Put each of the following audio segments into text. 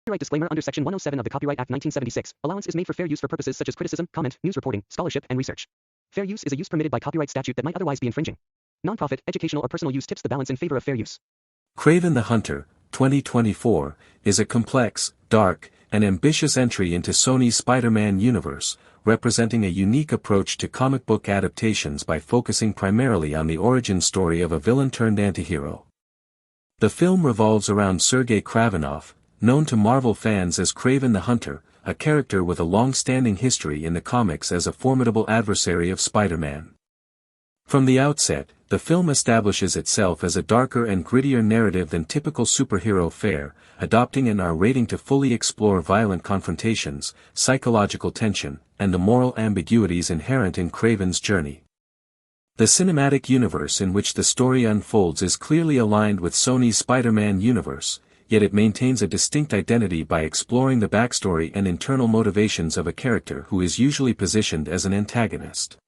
Copyright disclaimer under Section 107 of the Copyright Act 1976. Allowance is made for fair use for purposes such as criticism, comment, news reporting, scholarship, and research. Fair use is a use permitted by copyright statute that might otherwise be infringing. Nonprofit, educational, or personal use tips the balance in favor of fair use. Kraven the Hunter, 2024, is a complex, dark, and ambitious entry into Sony's Spider-Man universe, representing a unique approach to comic book adaptations by focusing primarily on the origin story of a villain-turned-antihero. The film revolves around Sergei Kravinoff, known to Marvel fans as Kraven the Hunter, a character with a long-standing history in the comics as a formidable adversary of Spider-Man. From the outset, the film establishes itself as a darker and grittier narrative than typical superhero fare, adopting an R rating to fully explore violent confrontations, psychological tension, and the moral ambiguities inherent in Kraven's journey. The cinematic universe in which the story unfolds is clearly aligned with Sony's Spider-Man universe, yet it maintains a distinct identity by exploring the backstory and internal motivations of a character who is usually positioned as an antagonist.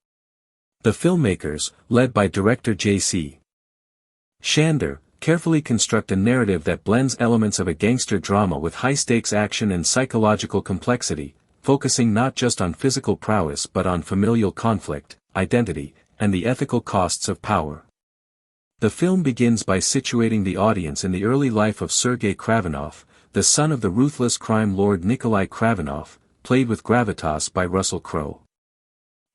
The filmmakers, led by director J.C. Shander, carefully construct a narrative that blends elements of a gangster drama with high-stakes action and psychological complexity, focusing not just on physical prowess but on familial conflict, identity, and the ethical costs of power. The film begins by situating the audience in the early life of Sergei Kravinoff, the son of the ruthless crime lord Nikolai Kravinoff, played with gravitas by Russell Crowe.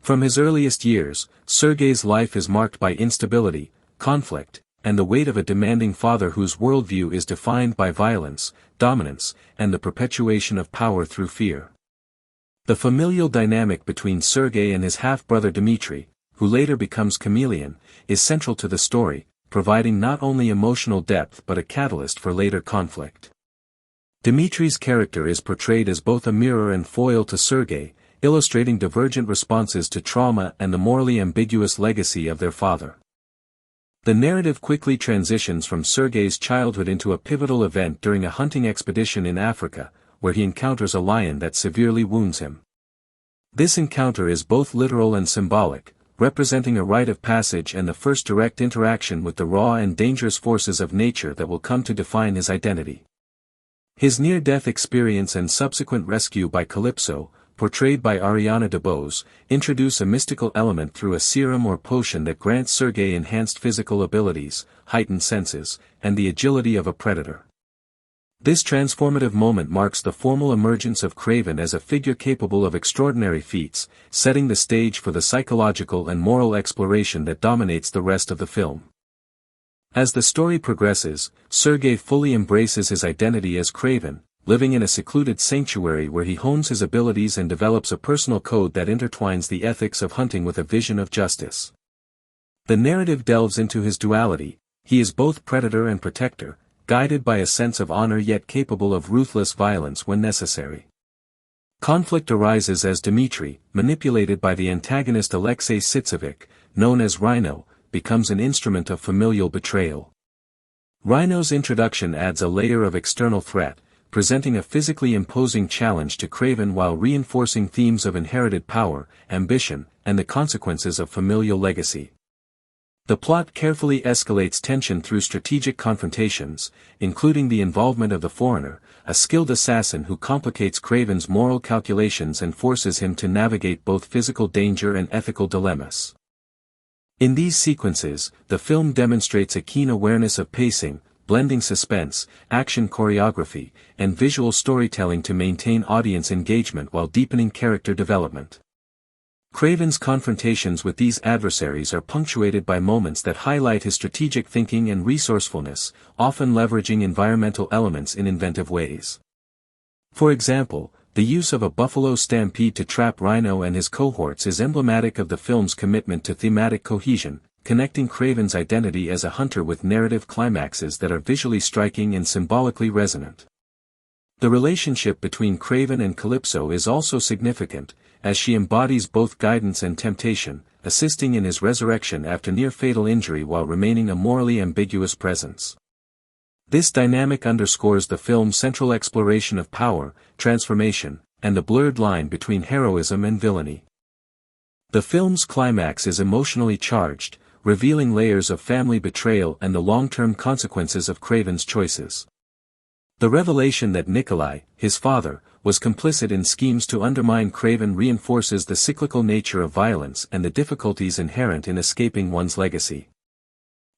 From his earliest years, Sergei's life is marked by instability, conflict, and the weight of a demanding father whose worldview is defined by violence, dominance, and the perpetuation of power through fear. The familial dynamic between Sergei and his half-brother Dmitri, who later becomes Chameleon, is central to the story, providing not only emotional depth but a catalyst for later conflict. Dmitri's character is portrayed as both a mirror and foil to Sergei, illustrating divergent responses to trauma and the morally ambiguous legacy of their father. The narrative quickly transitions from Sergei's childhood into a pivotal event during a hunting expedition in Africa, where he encounters a lion that severely wounds him. This encounter is both literal and symbolic, representing a rite of passage and the first direct interaction with the raw and dangerous forces of nature that will come to define his identity. His near-death experience and subsequent rescue by Calypso, portrayed by Ariana DeBose, introduce a mystical element through a serum or potion that grants Sergei enhanced physical abilities, heightened senses, and the agility of a predator. This transformative moment marks the formal emergence of Kraven as a figure capable of extraordinary feats, setting the stage for the psychological and moral exploration that dominates the rest of the film. As the story progresses, Sergei fully embraces his identity as Kraven, living in a secluded sanctuary where he hones his abilities and develops a personal code that intertwines the ethics of hunting with a vision of justice. The narrative delves into his duality: he is both predator and protector, guided by a sense of honor yet capable of ruthless violence when necessary. Conflict arises as Dmitri, manipulated by the antagonist Alexei Sitsovic, known as Rhino, becomes an instrument of familial betrayal. Rhino's introduction adds a layer of external threat, presenting a physically imposing challenge to Kraven while reinforcing themes of inherited power, ambition, and the consequences of familial legacy. The plot carefully escalates tension through strategic confrontations, including the involvement of the Foreigner, a skilled assassin who complicates Kraven's moral calculations and forces him to navigate both physical danger and ethical dilemmas. In these sequences, the film demonstrates a keen awareness of pacing, blending suspense, action choreography, and visual storytelling to maintain audience engagement while deepening character development. Kraven's confrontations with these adversaries are punctuated by moments that highlight his strategic thinking and resourcefulness, often leveraging environmental elements in inventive ways. For example, the use of a buffalo stampede to trap Rhino and his cohorts is emblematic of the film's commitment to thematic cohesion, connecting Kraven's identity as a hunter with narrative climaxes that are visually striking and symbolically resonant. The relationship between Kraven and Calypso is also significant, as she embodies both guidance and temptation, assisting in his resurrection after near-fatal injury while remaining a morally ambiguous presence. This dynamic underscores the film's central exploration of power, transformation, and the blurred line between heroism and villainy. The film's climax is emotionally charged, revealing layers of family betrayal and the long-term consequences of Kraven's choices. The revelation that Nikolai, his father, was complicit in schemes to undermine Kraven reinforces the cyclical nature of violence and the difficulties inherent in escaping one's legacy.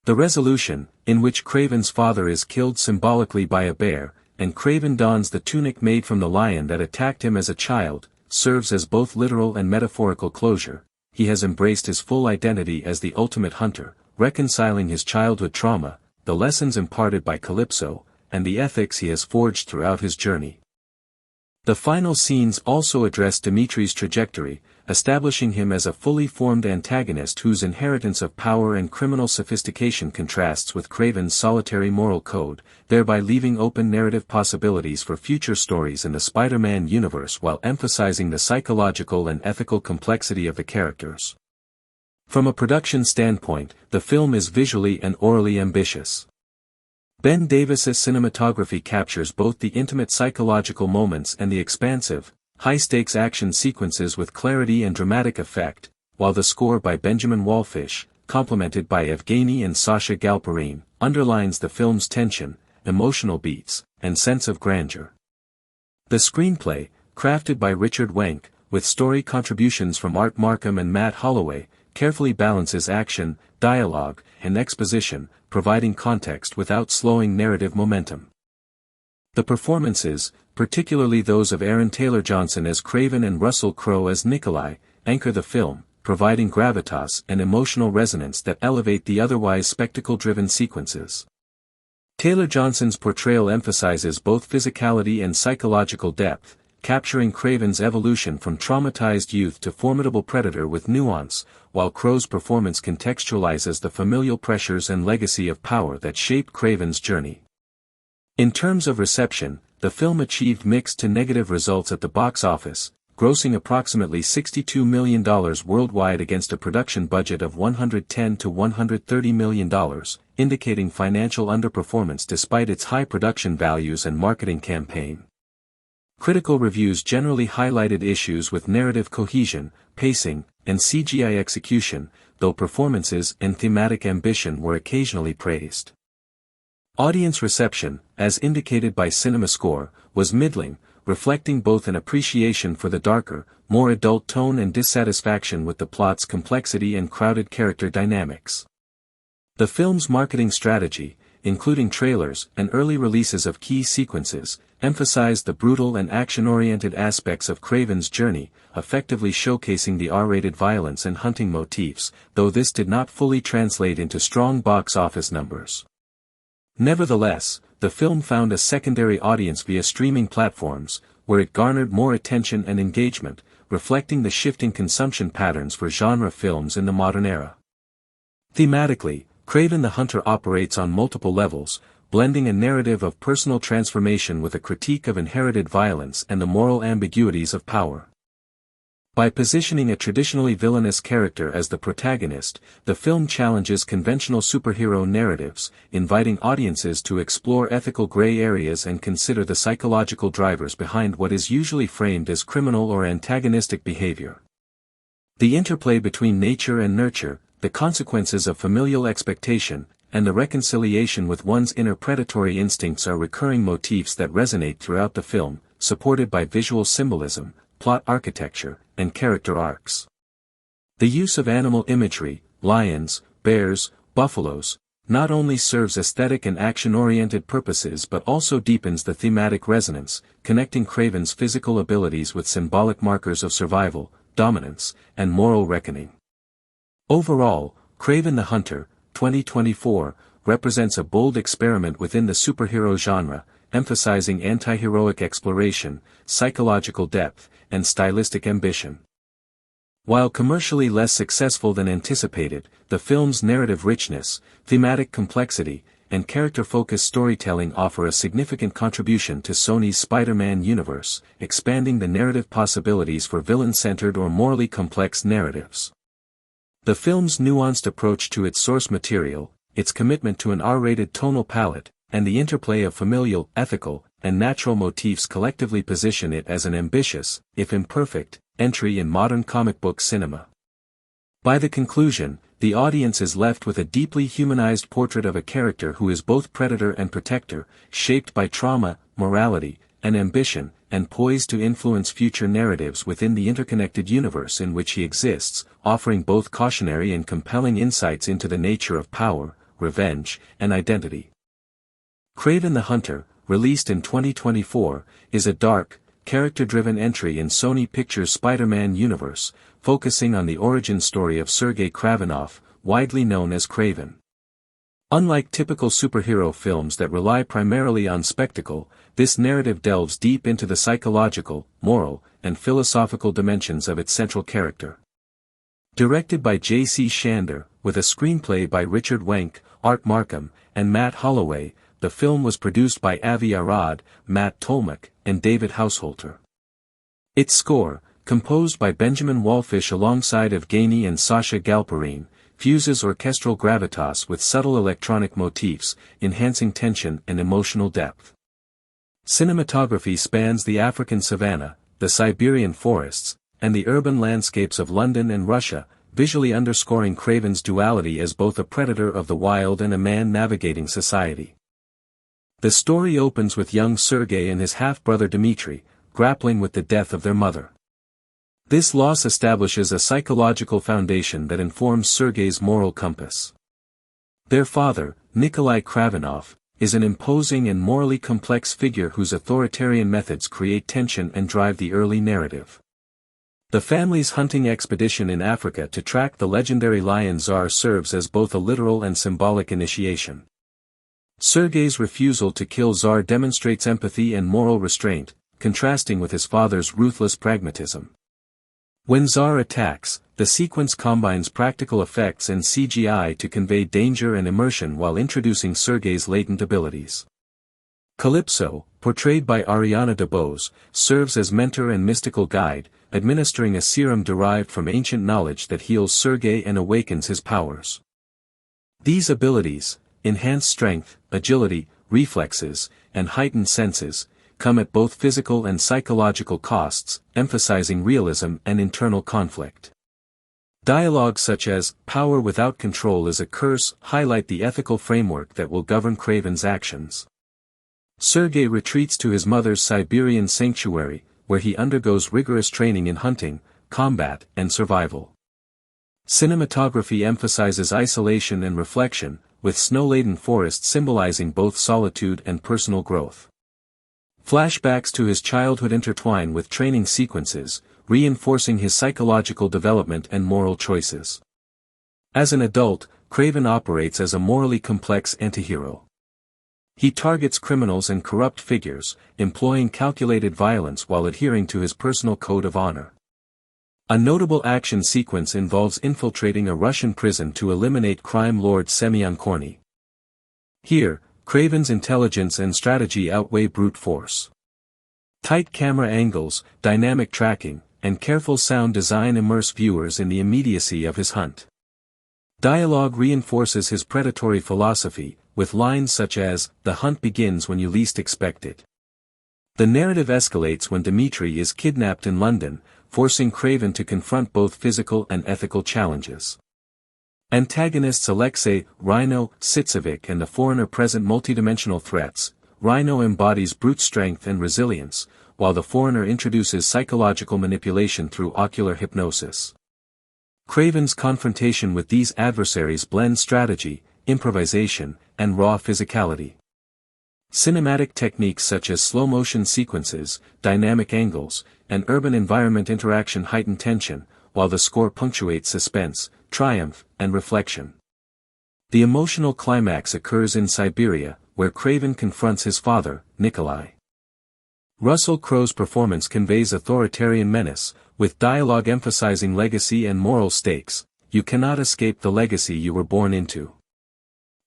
The resolution, in which Kraven's father is killed symbolically by a bear, and Kraven dons the tunic made from the lion that attacked him as a child, serves as both literal and metaphorical closure. He has embraced his full identity as the ultimate hunter, reconciling his childhood trauma, the lessons imparted by Calypso, and the ethics he has forged throughout his journey. The final scenes also address Dimitri's trajectory, establishing him as a fully formed antagonist whose inheritance of power and criminal sophistication contrasts with Kraven's solitary moral code, thereby leaving open narrative possibilities for future stories in the Spider-Man universe while emphasizing the psychological and ethical complexity of the characters. From a production standpoint, the film is visually and orally ambitious. Ben Davis's cinematography captures both the intimate psychological moments and the expansive, high-stakes action sequences with clarity and dramatic effect, while the score by Benjamin Wallfish, complemented by Evgeny and Sasha Galperine, underlines the film's tension, emotional beats, and sense of grandeur. The screenplay, crafted by Richard Wenk, with story contributions from Art Markham and Matt Holloway, carefully balances action, dialogue, and exposition, providing context without slowing narrative momentum. The performances, particularly those of Aaron Taylor-Johnson as Kraven and Russell Crowe as Nikolai, anchor the film, providing gravitas and emotional resonance that elevate the otherwise spectacle-driven sequences. Taylor-Johnson's portrayal emphasizes both physicality and psychological depth, capturing Kraven's evolution from traumatized youth to formidable predator with nuance, while Crowe's performance contextualizes the familial pressures and legacy of power that shaped Kraven's journey. In terms of reception, the film achieved mixed to negative results at the box office, grossing approximately $62 million worldwide against a production budget of $110 to $130 million, indicating financial underperformance despite its high production values and marketing campaign. Critical reviews generally highlighted issues with narrative cohesion, pacing, and CGI execution, though performances and thematic ambition were occasionally praised. Audience reception, as indicated by CinemaScore, was middling, reflecting both an appreciation for the darker, more adult tone and dissatisfaction with the plot's complexity and crowded character dynamics. The film's marketing strategy, including trailers and early releases of key sequences, emphasized the brutal and action-oriented aspects of Kraven's journey, effectively showcasing the R-rated violence and hunting motifs, though this did not fully translate into strong box office numbers. Nevertheless, the film found a secondary audience via streaming platforms, where it garnered more attention and engagement, reflecting the shifting consumption patterns for genre films in the modern era. Thematically, Kraven the Hunter operates on multiple levels, blending a narrative of personal transformation with a critique of inherited violence and the moral ambiguities of power. By positioning a traditionally villainous character as the protagonist, the film challenges conventional superhero narratives, inviting audiences to explore ethical gray areas and consider the psychological drivers behind what is usually framed as criminal or antagonistic behavior. The interplay between nature and nurture, the consequences of familial expectation, and the reconciliation with one's inner predatory instincts are recurring motifs that resonate throughout the film, supported by visual symbolism, plot architecture, and character arcs. The use of animal imagery, lions, bears, buffaloes, not only serves aesthetic and action-oriented purposes but also deepens the thematic resonance, connecting Kraven's physical abilities with symbolic markers of survival, dominance, and moral reckoning. Overall, Kraven the Hunter, 2024, represents a bold experiment within the superhero genre, emphasizing anti-heroic exploration, psychological depth, and stylistic ambition. While commercially less successful than anticipated, the film's narrative richness, thematic complexity, and character-focused storytelling offer a significant contribution to Sony's Spider-Man universe, expanding the narrative possibilities for villain-centered or morally complex narratives. The film's nuanced approach to its source material, its commitment to an R-rated tonal palette, and the interplay of familial, ethical, and natural motifs collectively position it as an ambitious, if imperfect, entry in modern comic book cinema. By the conclusion, the audience is left with a deeply humanized portrait of a character who is both predator and protector, shaped by trauma, morality, and ambition, and poised to influence future narratives within the interconnected universe in which he exists, offering both cautionary and compelling insights into the nature of power, revenge, and identity. Kraven the Hunter, released in 2024, is a dark, character-driven entry in Sony Pictures' Spider-Man universe, focusing on the origin story of Sergei Kravinoff, widely known as Kraven. Unlike typical superhero films that rely primarily on spectacle, this narrative delves deep into the psychological, moral, and philosophical dimensions of its central character. Directed by J.C. Shander, with a screenplay by Richard Wenk, Art Markham, and Matt Holloway, the film was produced by Avi Arad, Matt Tolmach, and David Hausholter. Its score, composed by Benjamin Wallfish alongside Evgeny and Sasha Galperine, fuses orchestral gravitas with subtle electronic motifs, enhancing tension and emotional depth. Cinematography spans the African savanna, the Siberian forests, and the urban landscapes of London and Russia, visually underscoring Kraven's duality as both a predator of the wild and a man navigating society. The story opens with young Sergei and his half-brother Dmitri, grappling with the death of their mother. This loss establishes a psychological foundation that informs Sergei's moral compass. Their father, Nikolai Kravinoff, is an imposing and morally complex figure whose authoritarian methods create tension and drive the early narrative. The family's hunting expedition in Africa to track the legendary lion Tsar serves as both a literal and symbolic initiation. Sergei's refusal to kill Tsar demonstrates empathy and moral restraint, contrasting with his father's ruthless pragmatism. When Tsar attacks, the sequence combines practical effects and CGI to convey danger and immersion while introducing Sergei's latent abilities. Calypso, portrayed by Ariana DeBose, serves as mentor and mystical guide, administering a serum derived from ancient knowledge that heals Sergei and awakens his powers. These abilities, enhanced strength, agility, reflexes, and heightened senses, come at both physical and psychological costs, emphasizing realism and internal conflict. Dialogue such as, "Power without control is a curse," highlight the ethical framework that will govern Kraven's actions. Sergei retreats to his mother's Siberian sanctuary, where he undergoes rigorous training in hunting, combat, and survival. Cinematography emphasizes isolation and reflection, with snow-laden forests symbolizing both solitude and personal growth. Flashbacks to his childhood intertwine with training sequences, reinforcing his psychological development and moral choices. As an adult, Kraven operates as a morally complex antihero. He targets criminals and corrupt figures, employing calculated violence while adhering to his personal code of honor. A notable action sequence involves infiltrating a Russian prison to eliminate crime lord Semyon Korny. Here, Kraven's intelligence and strategy outweigh brute force. Tight camera angles, dynamic tracking, and careful sound design immerse viewers in the immediacy of his hunt. Dialogue reinforces his predatory philosophy, with lines such as, "The hunt begins when you least expect it." The narrative escalates when Dmitri is kidnapped in London, forcing Kraven to confront both physical and ethical challenges. Antagonists Alexei, Rhino, Sitsovic and the foreigner present multidimensional threats. Rhino embodies brute strength and resilience, while the foreigner introduces psychological manipulation through ocular hypnosis. Kraven's confrontation with these adversaries blends strategy, improvisation, and raw physicality. Cinematic techniques such as slow-motion sequences, dynamic angles, and urban environment interaction heighten tension, while the score punctuates suspense, triumph, and reflection. The emotional climax occurs in Siberia, where Kraven confronts his father, Nikolai. Russell Crowe's performance conveys authoritarian menace, with dialogue emphasizing legacy and moral stakes. "You cannot escape the legacy you were born into."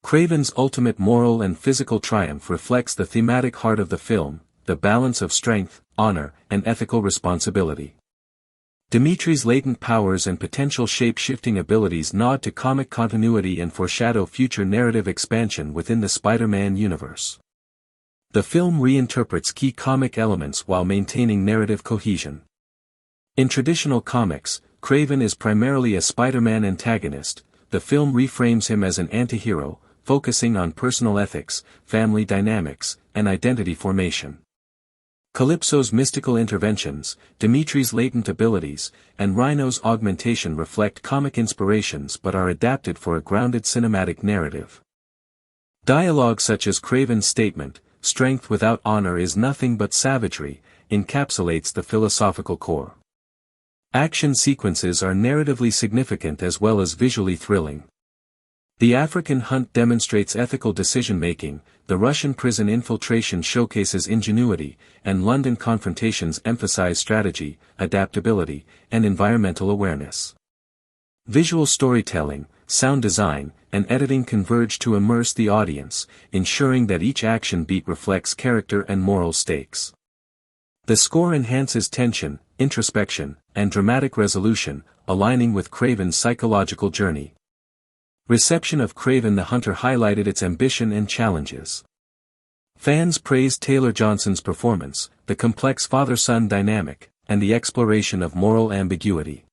Kraven's ultimate moral and physical triumph reflects the thematic heart of the film, the balance of strength, honor, and ethical responsibility. Dimitri's latent powers and potential shape-shifting abilities nod to comic continuity and foreshadow future narrative expansion within the Spider-Man universe. The film reinterprets key comic elements while maintaining narrative cohesion. In traditional comics, Kraven is primarily a Spider-Man antagonist. The film reframes him as an antihero, focusing on personal ethics, family dynamics, and identity formation. Calypso's mystical interventions, Dimitri's latent abilities, and Rhino's augmentation reflect comic inspirations but are adapted for a grounded cinematic narrative. Dialogue such as Kraven's statement, "Strength without honor is nothing but savagery," encapsulates the philosophical core. Action sequences are narratively significant as well as visually thrilling. The African hunt demonstrates ethical decision-making, the Russian prison infiltration showcases ingenuity, and London confrontations emphasize strategy, adaptability, and environmental awareness. Visual storytelling, sound design, and editing converge to immerse the audience, ensuring that each action beat reflects character and moral stakes. The score enhances tension, introspection, and dramatic resolution, aligning with Kraven's psychological journey. Reception of Kraven the Hunter highlighted its ambition and challenges. Fans praised Taylor Johnson's performance, the complex father-son dynamic, and the exploration of moral ambiguity.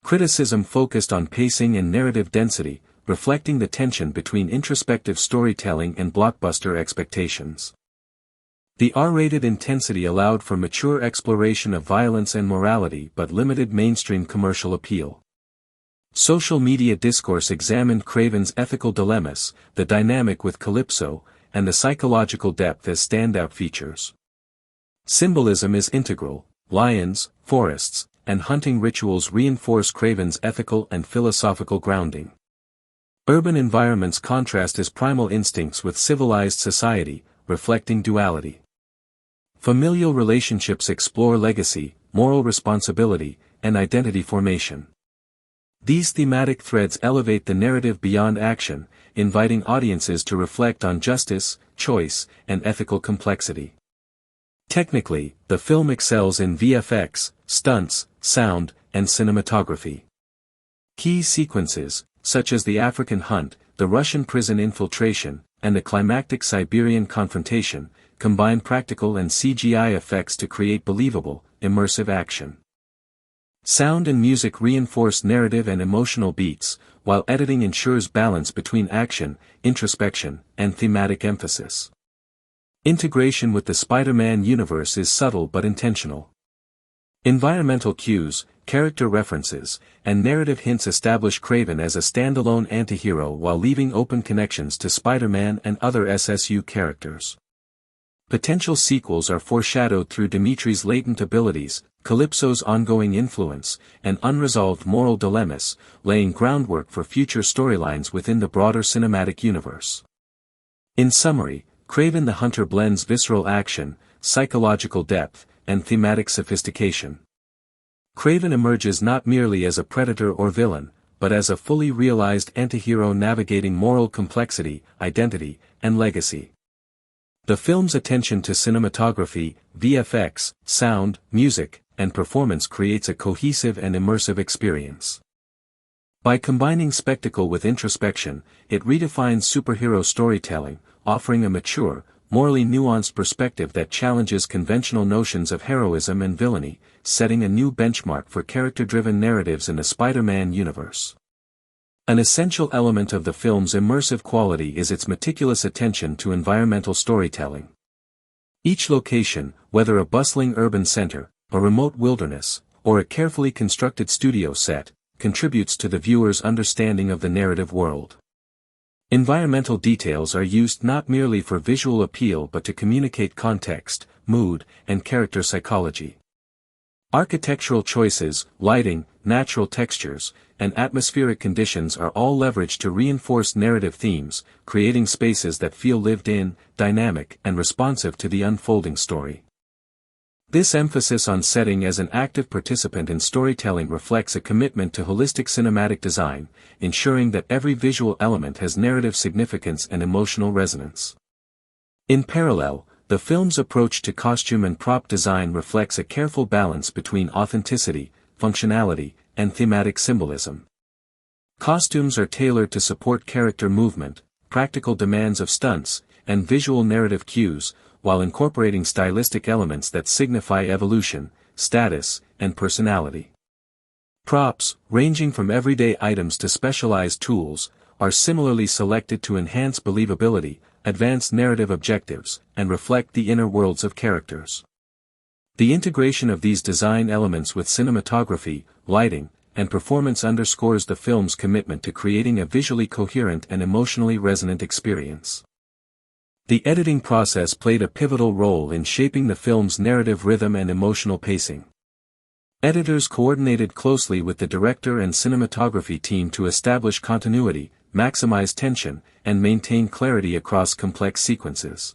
Criticism focused on pacing and narrative density, reflecting the tension between introspective storytelling and blockbuster expectations. The R-rated intensity allowed for mature exploration of violence and morality but limited mainstream commercial appeal. Social media discourse examined Kraven's ethical dilemmas, the dynamic with Calypso, and the psychological depth as standout features. Symbolism is integral. Lions, forests, and hunting rituals reinforce Kraven's ethical and philosophical grounding. Urban environments contrast his primal instincts with civilized society, reflecting duality. Familial relationships explore legacy, moral responsibility, and identity formation. These thematic threads elevate the narrative beyond action, inviting audiences to reflect on justice, choice, and ethical complexity. Technically, the film excels in VFX, stunts, sound, and cinematography. Key sequences, such as the African hunt, the Russian prison infiltration, and the climactic Siberian confrontation, combine practical and CGI effects to create believable, immersive action. Sound and music reinforce narrative and emotional beats, while editing ensures balance between action, introspection, and thematic emphasis. Integration with the Spider-Man universe is subtle but intentional. Environmental cues, character references, and narrative hints establish Kraven as a standalone antihero while leaving open connections to Spider-Man and other SSU characters. Potential sequels are foreshadowed through Dimitri's latent abilities, Calypso's ongoing influence, and unresolved moral dilemmas, laying groundwork for future storylines within the broader cinematic universe. In summary, Kraven the Hunter blends visceral action, psychological depth, and thematic sophistication. Kraven emerges not merely as a predator or villain, but as a fully realized antihero navigating moral complexity, identity, and legacy. The film's attention to cinematography, VFX, sound, music, and performance creates a cohesive and immersive experience. By combining spectacle with introspection, it redefines superhero storytelling, offering a mature, morally nuanced perspective that challenges conventional notions of heroism and villainy, setting a new benchmark for character-driven narratives in the Spider-Man universe. An essential element of the film's immersive quality is its meticulous attention to environmental storytelling. Each location, whether a bustling urban center, a remote wilderness, or a carefully constructed studio set, contributes to the viewer's understanding of the narrative world. Environmental details are used not merely for visual appeal but to communicate context, mood, and character psychology. Architectural choices, lighting, natural textures, and atmospheric conditions are all leveraged to reinforce narrative themes, creating spaces that feel lived in, dynamic, and responsive to the unfolding story. This emphasis on setting as an active participant in storytelling reflects a commitment to holistic cinematic design, ensuring that every visual element has narrative significance and emotional resonance. In parallel, the film's approach to costume and prop design reflects a careful balance between authenticity, functionality, and thematic symbolism. Costumes are tailored to support character movement, practical demands of stunts, and visual narrative cues, while incorporating stylistic elements that signify evolution, status, and personality. Props, ranging from everyday items to specialized tools, are similarly selected to enhance believability, advance narrative objectives, and reflect the inner worlds of characters. The integration of these design elements with cinematography, lighting, and performance underscores the film's commitment to creating a visually coherent and emotionally resonant experience. The editing process played a pivotal role in shaping the film's narrative rhythm and emotional pacing. Editors coordinated closely with the director and cinematography team to establish continuity, maximize tension, and maintain clarity across complex sequences.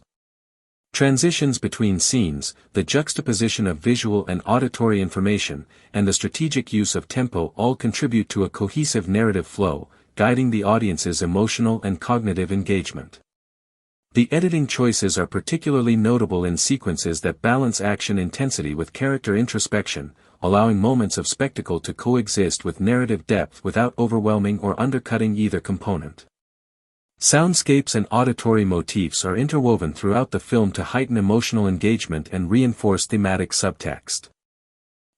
Transitions between scenes, the juxtaposition of visual and auditory information, and the strategic use of tempo all contribute to a cohesive narrative flow, guiding the audience's emotional and cognitive engagement. The editing choices are particularly notable in sequences that balance action intensity with character introspection, allowing moments of spectacle to coexist with narrative depth without overwhelming or undercutting either component. Soundscapes and auditory motifs are interwoven throughout the film to heighten emotional engagement and reinforce thematic subtext.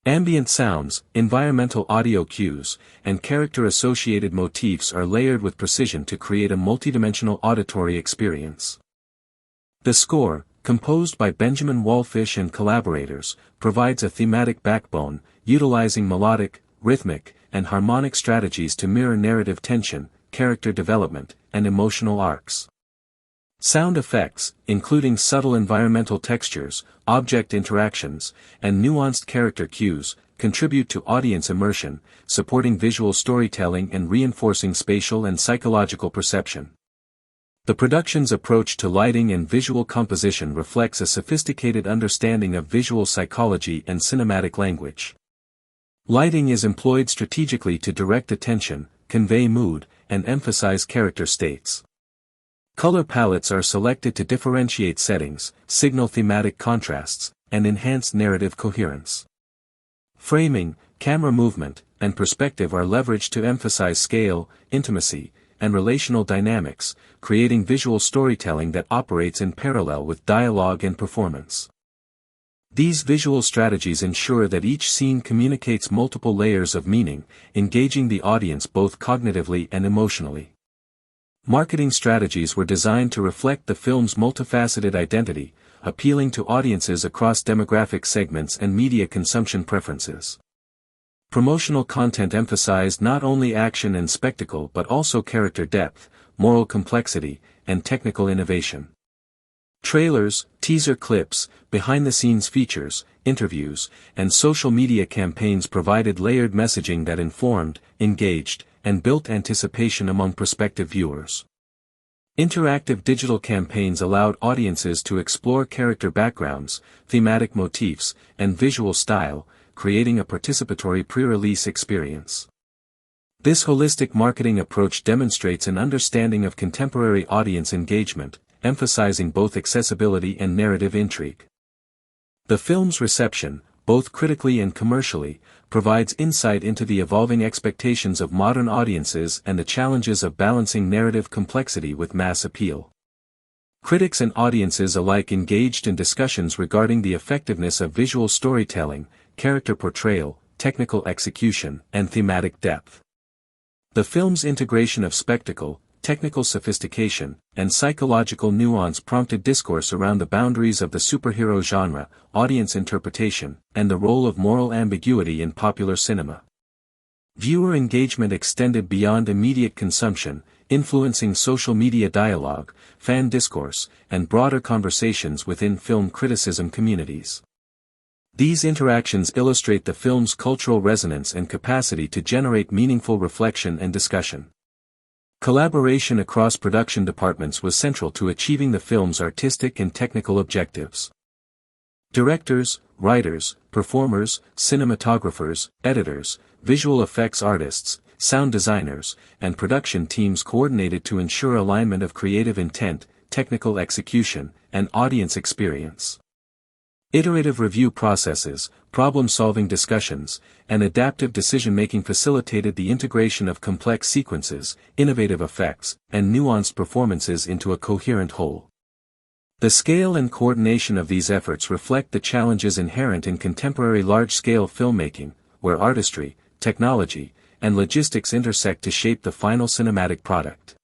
Ambient sounds, environmental audio cues, and character-associated motifs are layered with precision to create a multidimensional auditory experience. The score, composed by Benjamin Wallfish and collaborators, provides a thematic backbone, utilizing melodic, rhythmic, and harmonic strategies to mirror narrative tension, character development, and emotional arcs. Sound effects, including subtle environmental textures, object interactions, and nuanced character cues, contribute to audience immersion, supporting visual storytelling and reinforcing spatial and psychological perception. The production's approach to lighting and visual composition reflects a sophisticated understanding of visual psychology and cinematic language. Lighting is employed strategically to direct attention, convey mood, and emphasize character states. Color palettes are selected to differentiate settings, signal thematic contrasts, and enhance narrative coherence. Framing, camera movement, and perspective are leveraged to emphasize scale, intimacy, and relational dynamics, creating visual storytelling that operates in parallel with dialogue and performance. These visual strategies ensure that each scene communicates multiple layers of meaning, engaging the audience both cognitively and emotionally. Marketing strategies were designed to reflect the film's multifaceted identity, appealing to audiences across demographic segments and media consumption preferences. Promotional content emphasized not only action and spectacle but also character depth, moral complexity, and technical innovation. Trailers, teaser clips, behind-the-scenes features, interviews, and social media campaigns provided layered messaging that informed, engaged, and built anticipation among prospective viewers. Interactive digital campaigns allowed audiences to explore character backgrounds, thematic motifs, and visual style, creating a participatory pre-release experience. This holistic marketing approach demonstrates an understanding of contemporary audience engagement, emphasizing both accessibility and narrative intrigue. The film's reception, both critically and commercially, provides insight into the evolving expectations of modern audiences and the challenges of balancing narrative complexity with mass appeal. Critics and audiences alike engaged in discussions regarding the effectiveness of visual storytelling, character portrayal, technical execution, and thematic depth. The film's integration of spectacle, technical sophistication, and psychological nuance prompted discourse around the boundaries of the superhero genre, audience interpretation, and the role of moral ambiguity in popular cinema. Viewer engagement extended beyond immediate consumption, influencing social media dialogue, fan discourse, and broader conversations within film criticism communities. These interactions illustrate the film's cultural resonance and capacity to generate meaningful reflection and discussion. Collaboration across production departments was central to achieving the film's artistic and technical objectives. Directors, writers, performers, cinematographers, editors, visual effects artists, sound designers, and production teams coordinated to ensure alignment of creative intent, technical execution, and audience experience. Iterative review processes, problem-solving discussions, and adaptive decision-making facilitated the integration of complex sequences, innovative effects, and nuanced performances into a coherent whole. The scale and coordination of these efforts reflect the challenges inherent in contemporary large-scale filmmaking, where artistry, technology, and logistics intersect to shape the final cinematic product.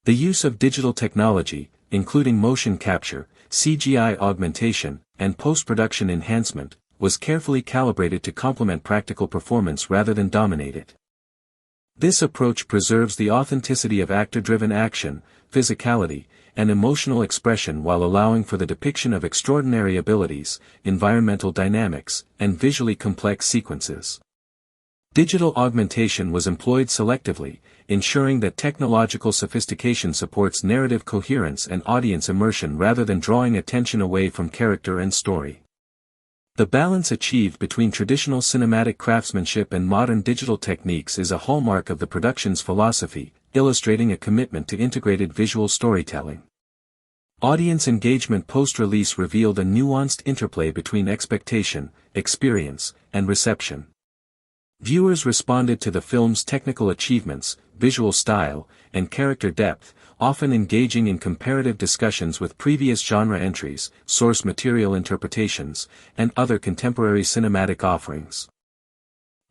The use of digital technology, including motion capture, CGI augmentation, and post-production enhancement, was carefully calibrated to complement practical performance rather than dominate it. This approach preserves the authenticity of actor-driven action, physicality, and emotional expression while allowing for the depiction of extraordinary abilities, environmental dynamics, and visually complex sequences. Digital augmentation was employed selectively, ensuring that technological sophistication supports narrative coherence and audience immersion rather than drawing attention away from character and story. The balance achieved between traditional cinematic craftsmanship and modern digital techniques is a hallmark of the production's philosophy, illustrating a commitment to integrated visual storytelling. Audience engagement post-release revealed a nuanced interplay between expectation, experience, and reception. Viewers responded to the film's technical achievements, visual style, and character depth, often engaging in comparative discussions with previous genre entries, source material interpretations, and other contemporary cinematic offerings.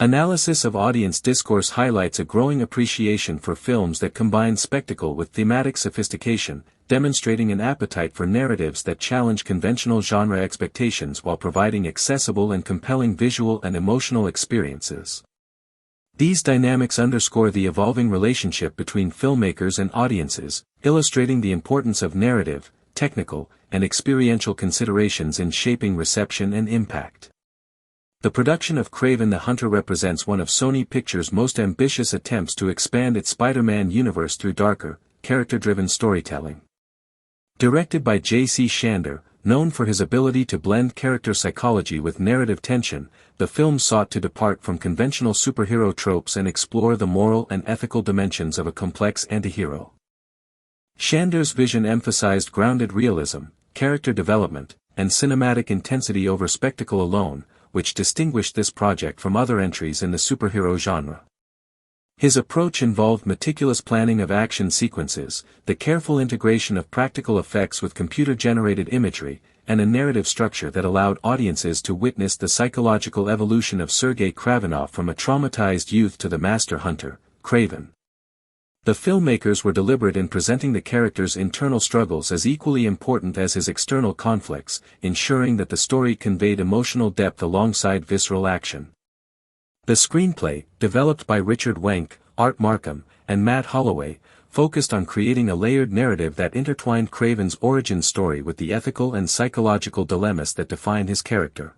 Analysis of audience discourse highlights a growing appreciation for films that combine spectacle with thematic sophistication, demonstrating an appetite for narratives that challenge conventional genre expectations while providing accessible and compelling visual and emotional experiences. These dynamics underscore the evolving relationship between filmmakers and audiences, illustrating the importance of narrative, technical, and experiential considerations in shaping reception and impact. The production of Kraven the Hunter represents one of Sony Pictures' most ambitious attempts to expand its Spider-Man universe through darker, character-driven storytelling. Directed by J.C. Shander, known for his ability to blend character psychology with narrative tension, the film sought to depart from conventional superhero tropes and explore the moral and ethical dimensions of a complex antihero. Shander's vision emphasized grounded realism, character development, and cinematic intensity over spectacle alone, which distinguished this project from other entries in the superhero genre. His approach involved meticulous planning of action sequences, the careful integration of practical effects with computer-generated imagery, and a narrative structure that allowed audiences to witness the psychological evolution of Sergei Kravenov from a traumatized youth to the master hunter, Kraven. The filmmakers were deliberate in presenting the character's internal struggles as equally important as his external conflicts, ensuring that the story conveyed emotional depth alongside visceral action. The screenplay, developed by Richard Wenk, Art Markham, and Matt Holloway, focused on creating a layered narrative that intertwined Kraven's origin story with the ethical and psychological dilemmas that define his character.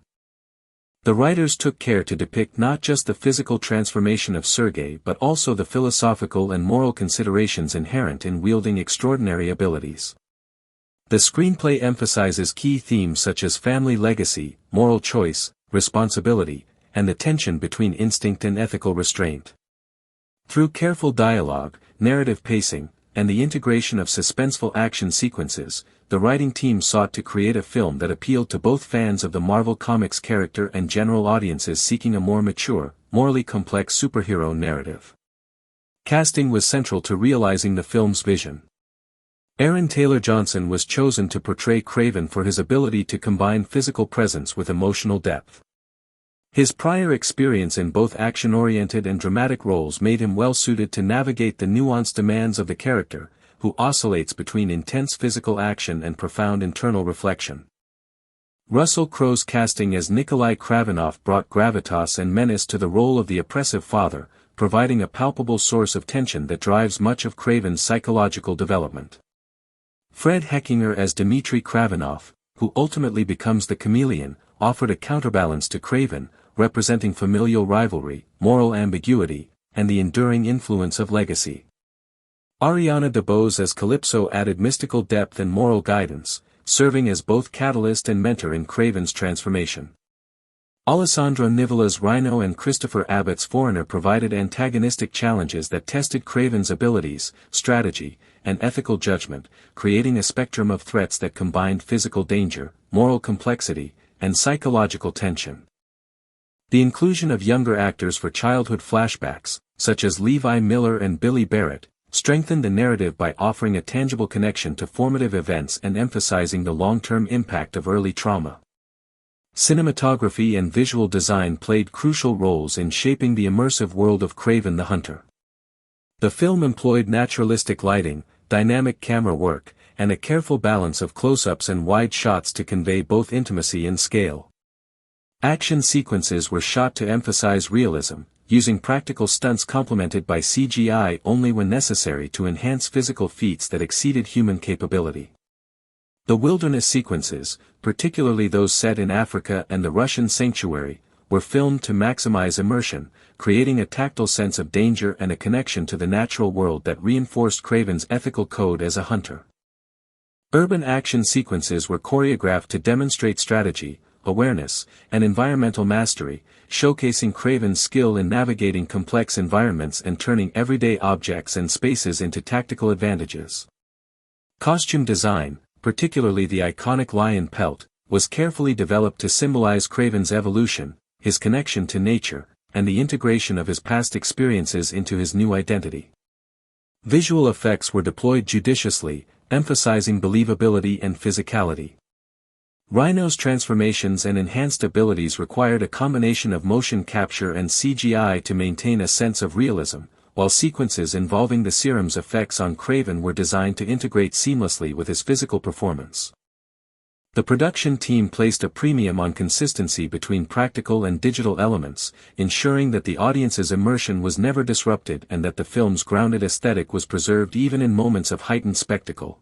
The writers took care to depict not just the physical transformation of Sergei but also the philosophical and moral considerations inherent in wielding extraordinary abilities. The screenplay emphasizes key themes such as family legacy, moral choice, responsibility, and the tension between instinct and ethical restraint. Through careful dialogue, narrative pacing, and the integration of suspenseful action sequences, the writing team sought to create a film that appealed to both fans of the Marvel Comics character and general audiences seeking a more mature, morally complex superhero narrative. Casting was central to realizing the film's vision. Aaron Taylor Johnson was chosen to portray Kraven for his ability to combine physical presence with emotional depth. His prior experience in both action-oriented and dramatic roles made him well-suited to navigate the nuanced demands of the character, who oscillates between intense physical action and profound internal reflection. Russell Crowe's casting as Nikolai Kravenov brought gravitas and menace to the role of the oppressive father, providing a palpable source of tension that drives much of Kraven's psychological development. Fred Heckinger as Dmitry Kravenov, who ultimately becomes the chameleon, offered a counterbalance to Kraven, representing familial rivalry, moral ambiguity, and the enduring influence of legacy. Ariana DeBose as Calypso added mystical depth and moral guidance, serving as both catalyst and mentor in Kraven's transformation. Alessandro Nivola's Rhino and Christopher Abbott's Foreigner provided antagonistic challenges that tested Kraven's abilities, strategy, and ethical judgment, creating a spectrum of threats that combined physical danger, moral complexity, and psychological tension. The inclusion of younger actors for childhood flashbacks, such as Levi Miller and Billy Barrett, strengthened the narrative by offering a tangible connection to formative events and emphasizing the long-term impact of early trauma. Cinematography and visual design played crucial roles in shaping the immersive world of Kraven the Hunter. The film employed naturalistic lighting, dynamic camera work, and a careful balance of close-ups and wide shots to convey both intimacy and scale. Action sequences were shot to emphasize realism, using practical stunts complemented by CGI only when necessary to enhance physical feats that exceeded human capability. The wilderness sequences, particularly those set in Africa and the Russian sanctuary, were filmed to maximize immersion, creating a tactile sense of danger and a connection to the natural world that reinforced Kraven's ethical code as a hunter. Urban action sequences were choreographed to demonstrate strategy, awareness, and environmental mastery, showcasing Kraven's skill in navigating complex environments and turning everyday objects and spaces into tactical advantages. Costume design, particularly the iconic lion pelt, was carefully developed to symbolize Kraven's evolution, his connection to nature, and the integration of his past experiences into his new identity. Visual effects were deployed judiciously, emphasizing believability and physicality. Rhino's transformations and enhanced abilities required a combination of motion capture and CGI to maintain a sense of realism, while sequences involving the serum's effects on Kraven were designed to integrate seamlessly with his physical performance. The production team placed a premium on consistency between practical and digital elements, ensuring that the audience's immersion was never disrupted and that the film's grounded aesthetic was preserved even in moments of heightened spectacle.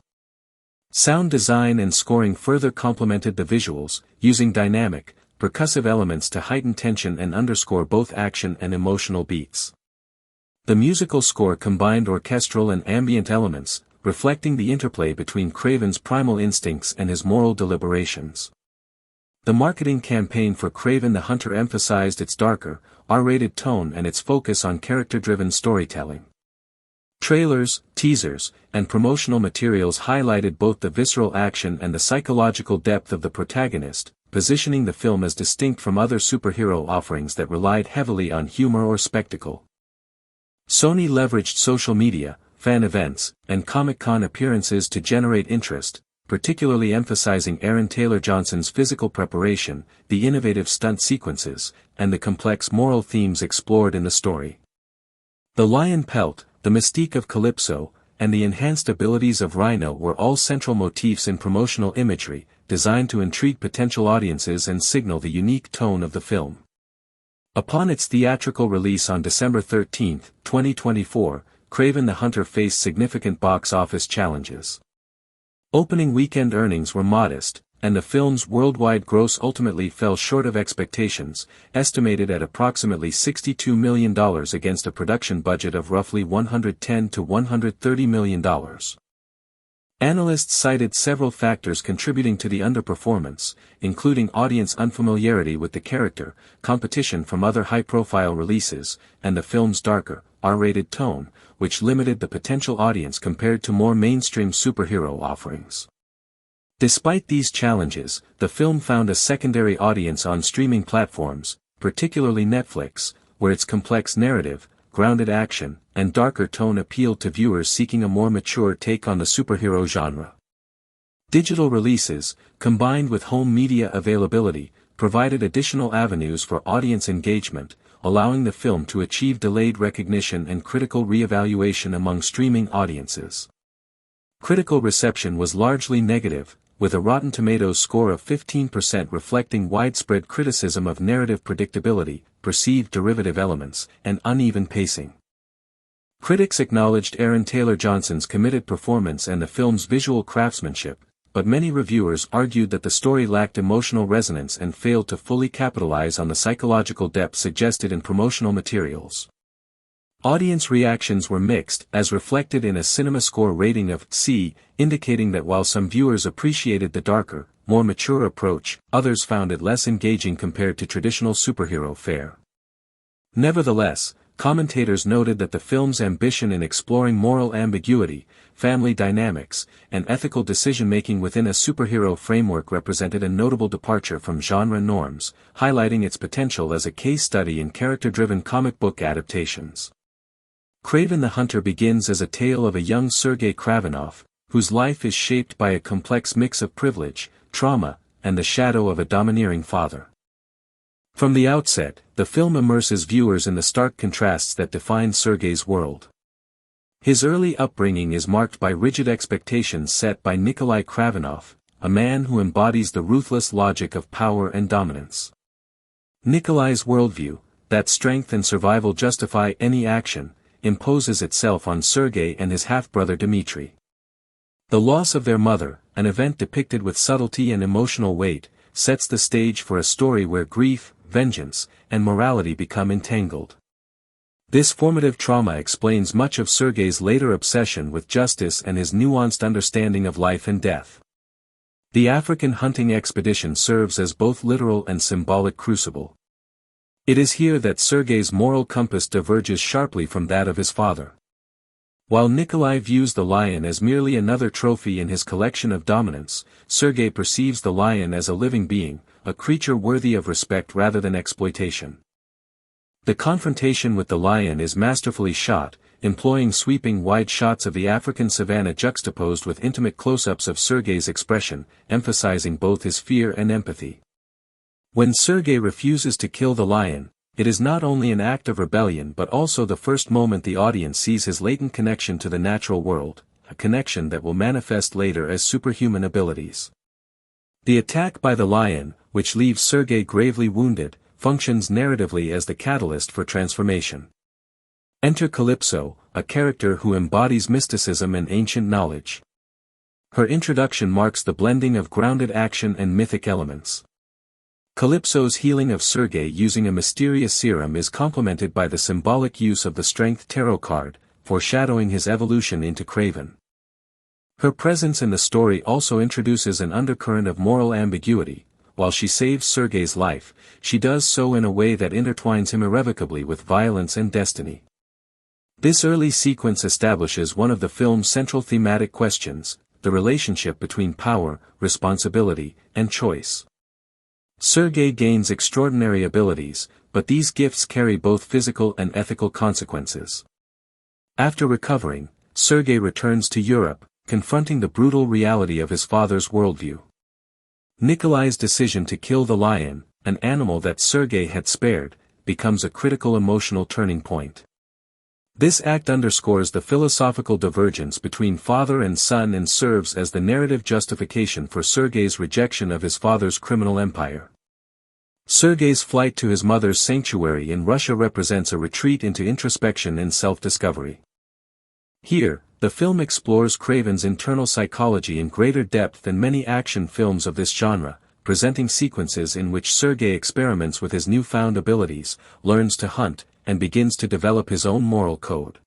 Sound design and scoring further complemented the visuals, using dynamic, percussive elements to heighten tension and underscore both action and emotional beats. The musical score combined orchestral and ambient elements, reflecting the interplay between Kraven's primal instincts and his moral deliberations. The marketing campaign for Kraven the Hunter emphasized its darker, R-rated tone and its focus on character-driven storytelling. Trailers, teasers, and promotional materials highlighted both the visceral action and the psychological depth of the protagonist, positioning the film as distinct from other superhero offerings that relied heavily on humor or spectacle. Sony leveraged social media, fan events, and Comic-Con appearances to generate interest, particularly emphasizing Aaron Taylor Johnson's physical preparation, the innovative stunt sequences, and the complex moral themes explored in the story. The lion pelt, the mystique of Calypso, and the enhanced abilities of Rhino were all central motifs in promotional imagery, designed to intrigue potential audiences and signal the unique tone of the film. Upon its theatrical release on December 13, 2024, Kraven the Hunter faced significant box office challenges. Opening weekend earnings were modest, and the film's worldwide gross ultimately fell short of expectations, estimated at approximately $62 million against a production budget of roughly $110 to $130 million. Analysts cited several factors contributing to the underperformance, including audience unfamiliarity with the character, competition from other high-profile releases, and the film's darker, R-rated tone, which limited the potential audience compared to more mainstream superhero offerings. Despite these challenges, the film found a secondary audience on streaming platforms, particularly Netflix, where its complex narrative, grounded action, and darker tone appealed to viewers seeking a more mature take on the superhero genre. Digital releases, combined with home media availability, provided additional avenues for audience engagement, allowing the film to achieve delayed recognition and critical re-evaluation among streaming audiences. Critical reception was largely negative, with a Rotten Tomatoes score of 15% reflecting widespread criticism of narrative predictability, perceived derivative elements, and uneven pacing. Critics acknowledged Aaron Taylor Johnson's committed performance and the film's visual craftsmanship, but many reviewers argued that the story lacked emotional resonance and failed to fully capitalize on the psychological depth suggested in promotional materials. Audience reactions were mixed, as reflected in a CinemaScore rating of C, indicating that while some viewers appreciated the darker, more mature approach, others found it less engaging compared to traditional superhero fare. Nevertheless, commentators noted that the film's ambition in exploring moral ambiguity, family dynamics, and ethical decision-making within a superhero framework represented a notable departure from genre norms, highlighting its potential as a case study in character-driven comic book adaptations. Kraven the Hunter begins as a tale of a young Sergei Kravenov, whose life is shaped by a complex mix of privilege, trauma, and the shadow of a domineering father. From the outset, the film immerses viewers in the stark contrasts that define Sergei's world. His early upbringing is marked by rigid expectations set by Nikolai Kravenov, a man who embodies the ruthless logic of power and dominance. Nikolai's worldview, that strength and survival justify any action, imposes itself on Sergei and his half-brother Dmitri. The loss of their mother, an event depicted with subtlety and emotional weight, sets the stage for a story where grief, vengeance, and morality become entangled. This formative trauma explains much of Sergei's later obsession with justice and his nuanced understanding of life and death. The African hunting expedition serves as both literal and symbolic crucible. It is here that Sergei's moral compass diverges sharply from that of his father. While Nikolai views the lion as merely another trophy in his collection of dominance, Sergei perceives the lion as a living being, a creature worthy of respect rather than exploitation. The confrontation with the lion is masterfully shot, employing sweeping wide shots of the African savanna juxtaposed with intimate close-ups of Sergei's expression, emphasizing both his fear and empathy. When Sergei refuses to kill the lion, it is not only an act of rebellion but also the first moment the audience sees his latent connection to the natural world, a connection that will manifest later as superhuman abilities. The attack by the lion, which leaves Sergei gravely wounded, functions narratively as the catalyst for transformation. Enter Calypso, a character who embodies mysticism and ancient knowledge. Her introduction marks the blending of grounded action and mythic elements. Calypso's healing of Sergei using a mysterious serum is complemented by the symbolic use of the Strength Tarot card, foreshadowing his evolution into Kraven. Her presence in the story also introduces an undercurrent of moral ambiguity. While she saves Sergei's life, she does so in a way that intertwines him irrevocably with violence and destiny. This early sequence establishes one of the film's central thematic questions, the relationship between power, responsibility, and choice. Sergei gains extraordinary abilities, but these gifts carry both physical and ethical consequences. After recovering, Sergei returns to Europe, confronting the brutal reality of his father's worldview. Nikolai's decision to kill the lion, an animal that Sergei had spared, becomes a critical emotional turning point. This act underscores the philosophical divergence between father and son and serves as the narrative justification for Sergei's rejection of his father's criminal empire. Sergei's flight to his mother's sanctuary in Russia represents a retreat into introspection and self-discovery. Here, the film explores Kraven's internal psychology in greater depth than many action films of this genre, presenting sequences in which Sergei experiments with his newfound abilities, learns to hunt, and begins to develop his own moral code.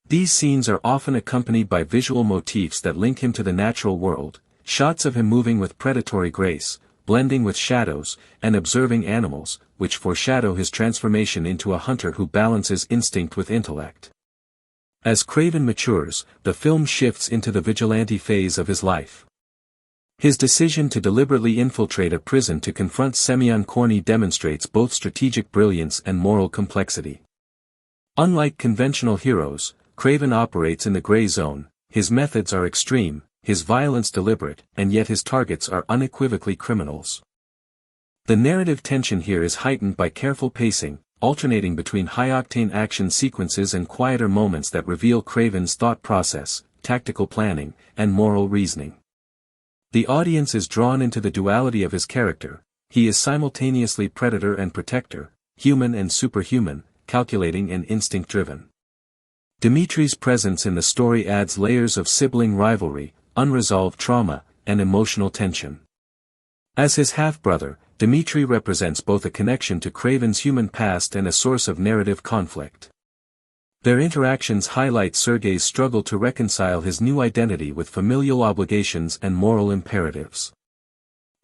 These scenes are often accompanied by visual motifs that link him to the natural world, shots of him moving with predatory grace, blending with shadows, and observing animals, which foreshadow his transformation into a hunter who balances instinct with intellect. As Kraven matures, the film shifts into the vigilante phase of his life. His decision to deliberately infiltrate a prison to confront Semyon Korny demonstrates both strategic brilliance and moral complexity. Unlike conventional heroes, Kraven operates in the gray zone, his methods are extreme, his violence deliberate, and yet his targets are unequivocally criminals. The narrative tension here is heightened by careful pacing, alternating between high-octane action sequences and quieter moments that reveal Kraven's thought process, tactical planning, and moral reasoning. The audience is drawn into the duality of his character. He is simultaneously predator and protector, human and superhuman, calculating and instinct-driven. Dmitri's presence in the story adds layers of sibling rivalry, unresolved trauma, and emotional tension. As his half-brother, Dmitri represents both a connection to Kraven's human past and a source of narrative conflict. Their interactions highlight Sergei's struggle to reconcile his new identity with familial obligations and moral imperatives.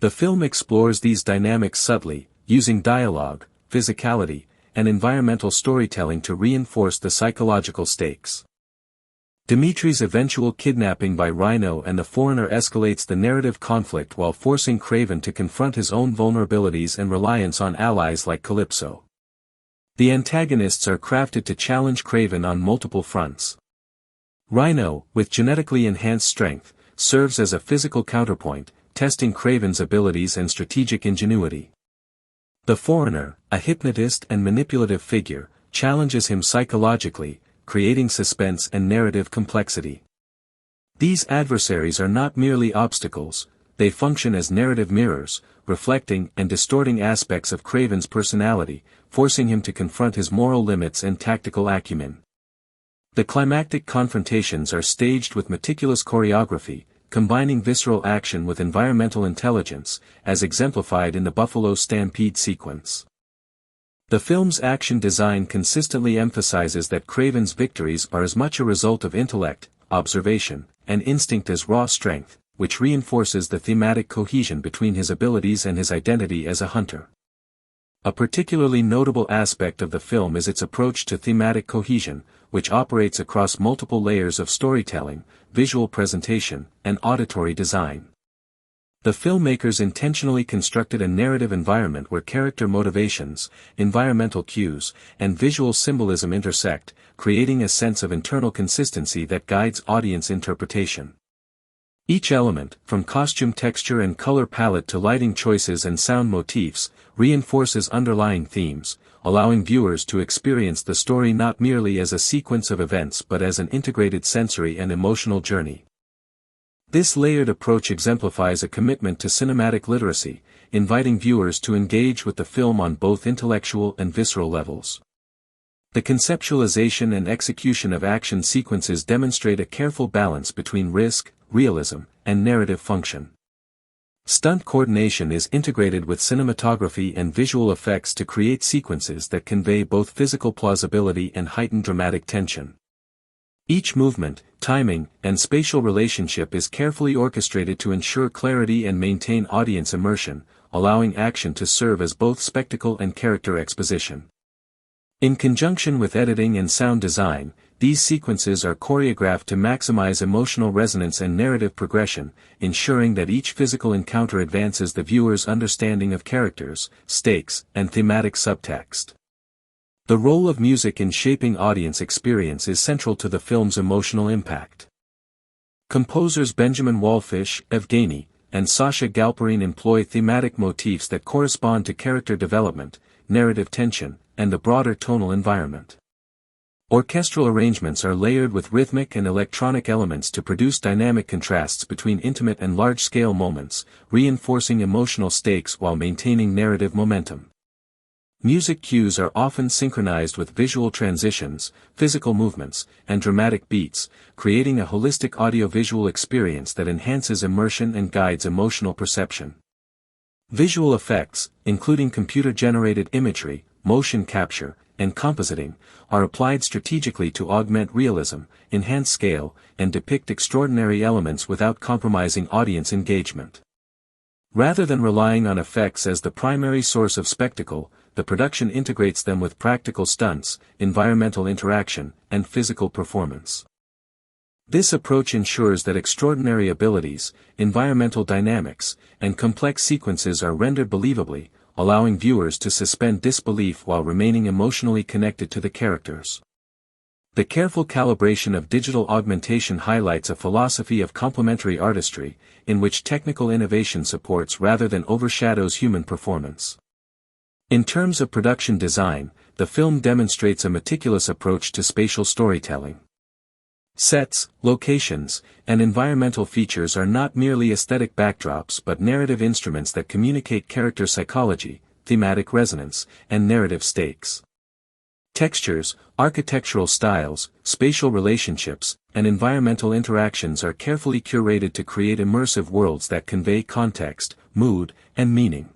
The film explores these dynamics subtly, using dialogue, physicality, and environmental storytelling to reinforce the psychological stakes. Dmitri's eventual kidnapping by Rhino and the foreigner escalates the narrative conflict while forcing Kraven to confront his own vulnerabilities and reliance on allies like Calypso. The antagonists are crafted to challenge Kraven on multiple fronts. Rhino, with genetically enhanced strength, serves as a physical counterpoint, testing Kraven's abilities and strategic ingenuity. The foreigner, a hypnotist and manipulative figure, challenges him psychologically, creating suspense and narrative complexity. These adversaries are not merely obstacles, they function as narrative mirrors, reflecting and distorting aspects of Kraven's personality, forcing him to confront his moral limits and tactical acumen. The climactic confrontations are staged with meticulous choreography, combining visceral action with environmental intelligence, as exemplified in the Buffalo Stampede sequence. The film's action design consistently emphasizes that Kraven's victories are as much a result of intellect, observation, and instinct as raw strength, which reinforces the thematic cohesion between his abilities and his identity as a hunter. A particularly notable aspect of the film is its approach to thematic cohesion, which operates across multiple layers of storytelling, visual presentation, and auditory design. The filmmakers intentionally constructed a narrative environment where character motivations, environmental cues, and visual symbolism intersect, creating a sense of internal consistency that guides audience interpretation. Each element, from costume texture and color palette to lighting choices and sound motifs, reinforces underlying themes, allowing viewers to experience the story not merely as a sequence of events but as an integrated sensory and emotional journey. This layered approach exemplifies a commitment to cinematic literacy, inviting viewers to engage with the film on both intellectual and visceral levels. The conceptualization and execution of action sequences demonstrate a careful balance between risk, realism, and narrative function. Stunt coordination is integrated with cinematography and visual effects to create sequences that convey both physical plausibility and heightened dramatic tension. Each movement, timing, and spatial relationship is carefully orchestrated to ensure clarity and maintain audience immersion, allowing action to serve as both spectacle and character exposition. In conjunction with editing and sound design, these sequences are choreographed to maximize emotional resonance and narrative progression, ensuring that each physical encounter advances the viewer's understanding of characters, stakes, and thematic subtext. The role of music in shaping audience experience is central to the film's emotional impact. Composers Benjamin Wallfisch, Evgeny, and Sasha Galperine employ thematic motifs that correspond to character development, narrative tension, and the broader tonal environment. Orchestral arrangements are layered with rhythmic and electronic elements to produce dynamic contrasts between intimate and large-scale moments, reinforcing emotional stakes while maintaining narrative momentum. Music cues are often synchronized with visual transitions, physical movements, and dramatic beats, creating a holistic audiovisual experience that enhances immersion and guides emotional perception. Visual effects, including computer-generated imagery, motion capture, and compositing, are applied strategically to augment realism, enhance scale, and depict extraordinary elements without compromising audience engagement. Rather than relying on effects as the primary source of spectacle, the production integrates them with practical stunts, environmental interaction, and physical performance. This approach ensures that extraordinary abilities, environmental dynamics, and complex sequences are rendered believably, allowing viewers to suspend disbelief while remaining emotionally connected to the characters. The careful calibration of digital augmentation highlights a philosophy of complementary artistry, in which technical innovation supports rather than overshadows human performance. In terms of production design, the film demonstrates a meticulous approach to spatial storytelling. Sets, locations, and environmental features are not merely aesthetic backdrops but narrative instruments that communicate character psychology, thematic resonance, and narrative stakes. Textures, architectural styles, spatial relationships, and environmental interactions are carefully curated to create immersive worlds that convey context, mood, and meaning.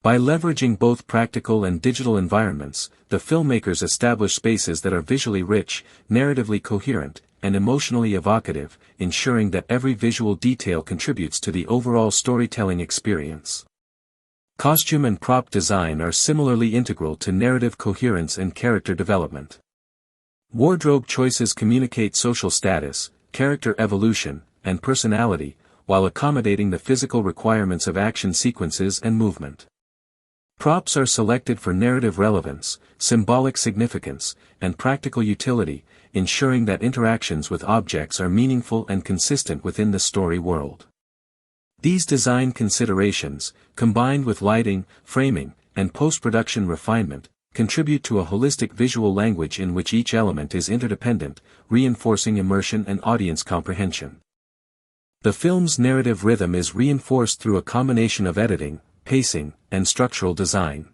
By leveraging both practical and digital environments, the filmmakers establish spaces that are visually rich, narratively coherent, and emotionally evocative, ensuring that every visual detail contributes to the overall storytelling experience. Costume and prop design are similarly integral to narrative coherence and character development. Wardrobe choices communicate social status, character evolution, and personality, while accommodating the physical requirements of action sequences and movement. Props are selected for narrative relevance, symbolic significance, and practical utility, ensuring that interactions with objects are meaningful and consistent within the story world. These design considerations, combined with lighting, framing, and post-production refinement, contribute to a holistic visual language in which each element is interdependent, reinforcing immersion and audience comprehension. The film's narrative rhythm is reinforced through a combination of editing, pacing, and structural design.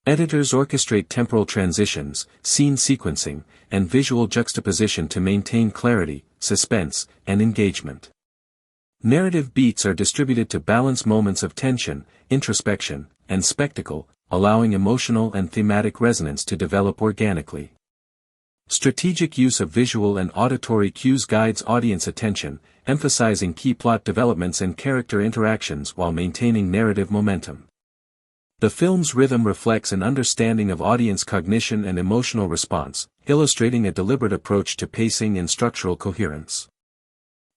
Editors orchestrate temporal transitions, scene sequencing, and visual juxtaposition to maintain clarity, suspense, and engagement. Narrative beats are distributed to balance moments of tension, introspection, and spectacle, allowing emotional and thematic resonance to develop organically. Strategic use of visual and auditory cues guides audience attention, emphasizing key plot developments and character interactions while maintaining narrative momentum. The film's rhythm reflects an understanding of audience cognition and emotional response, illustrating a deliberate approach to pacing and structural coherence.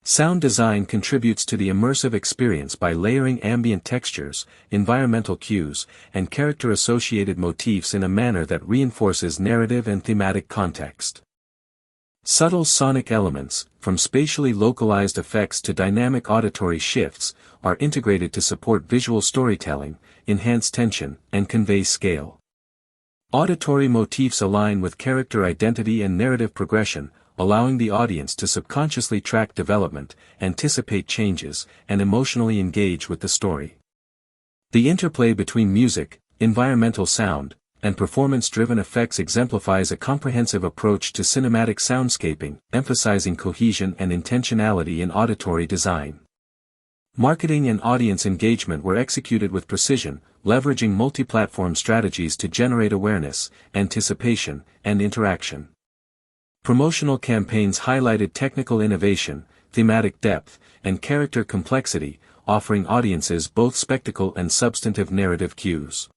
Sound design contributes to the immersive experience by layering ambient textures, environmental cues, and character-associated motifs in a manner that reinforces narrative and thematic context. Subtle sonic elements, from spatially localized effects to dynamic auditory shifts, are integrated to support visual storytelling, enhance tension, and convey scale. Auditory motifs align with character identity and narrative progression, allowing the audience to subconsciously track development, anticipate changes, and emotionally engage with the story. The interplay between music, environmental sound, and performance-driven effects exemplifies a comprehensive approach to cinematic soundscaping, emphasizing cohesion and intentionality in auditory design. Marketing and audience engagement were executed with precision, leveraging multi-platform strategies to generate awareness, anticipation, and interaction. Promotional campaigns highlighted technical innovation, thematic depth, and character complexity, offering audiences both spectacle and substantive narrative cues.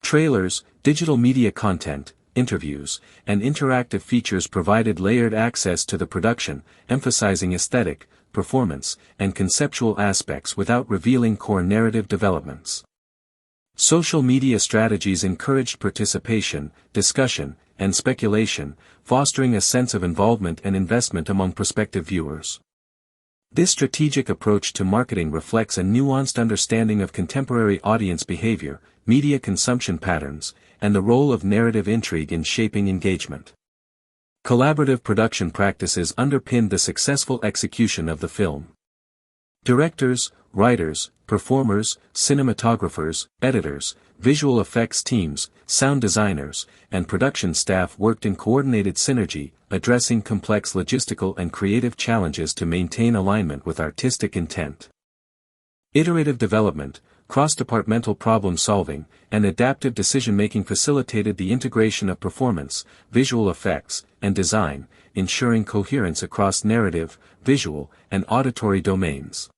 Trailers, digital media content, interviews, and interactive features provided layered access to the production, emphasizing aesthetic, performance, and conceptual aspects without revealing core narrative developments. Social media strategies encouraged participation, discussion, and speculation, fostering a sense of involvement and investment among prospective viewers. This strategic approach to marketing reflects a nuanced understanding of contemporary audience behavior, media consumption patterns, and the role of narrative intrigue in shaping engagement. Collaborative production practices underpinned the successful execution of the film. Directors, writers, performers, cinematographers, editors, visual effects teams, sound designers, and production staff worked in coordinated synergy, addressing complex logistical and creative challenges to maintain alignment with artistic intent. Iterative development, cross-departmental problem-solving, and adaptive decision-making facilitated the integration of performance, visual effects, and design, ensuring coherence across narrative, visual, and auditory domains.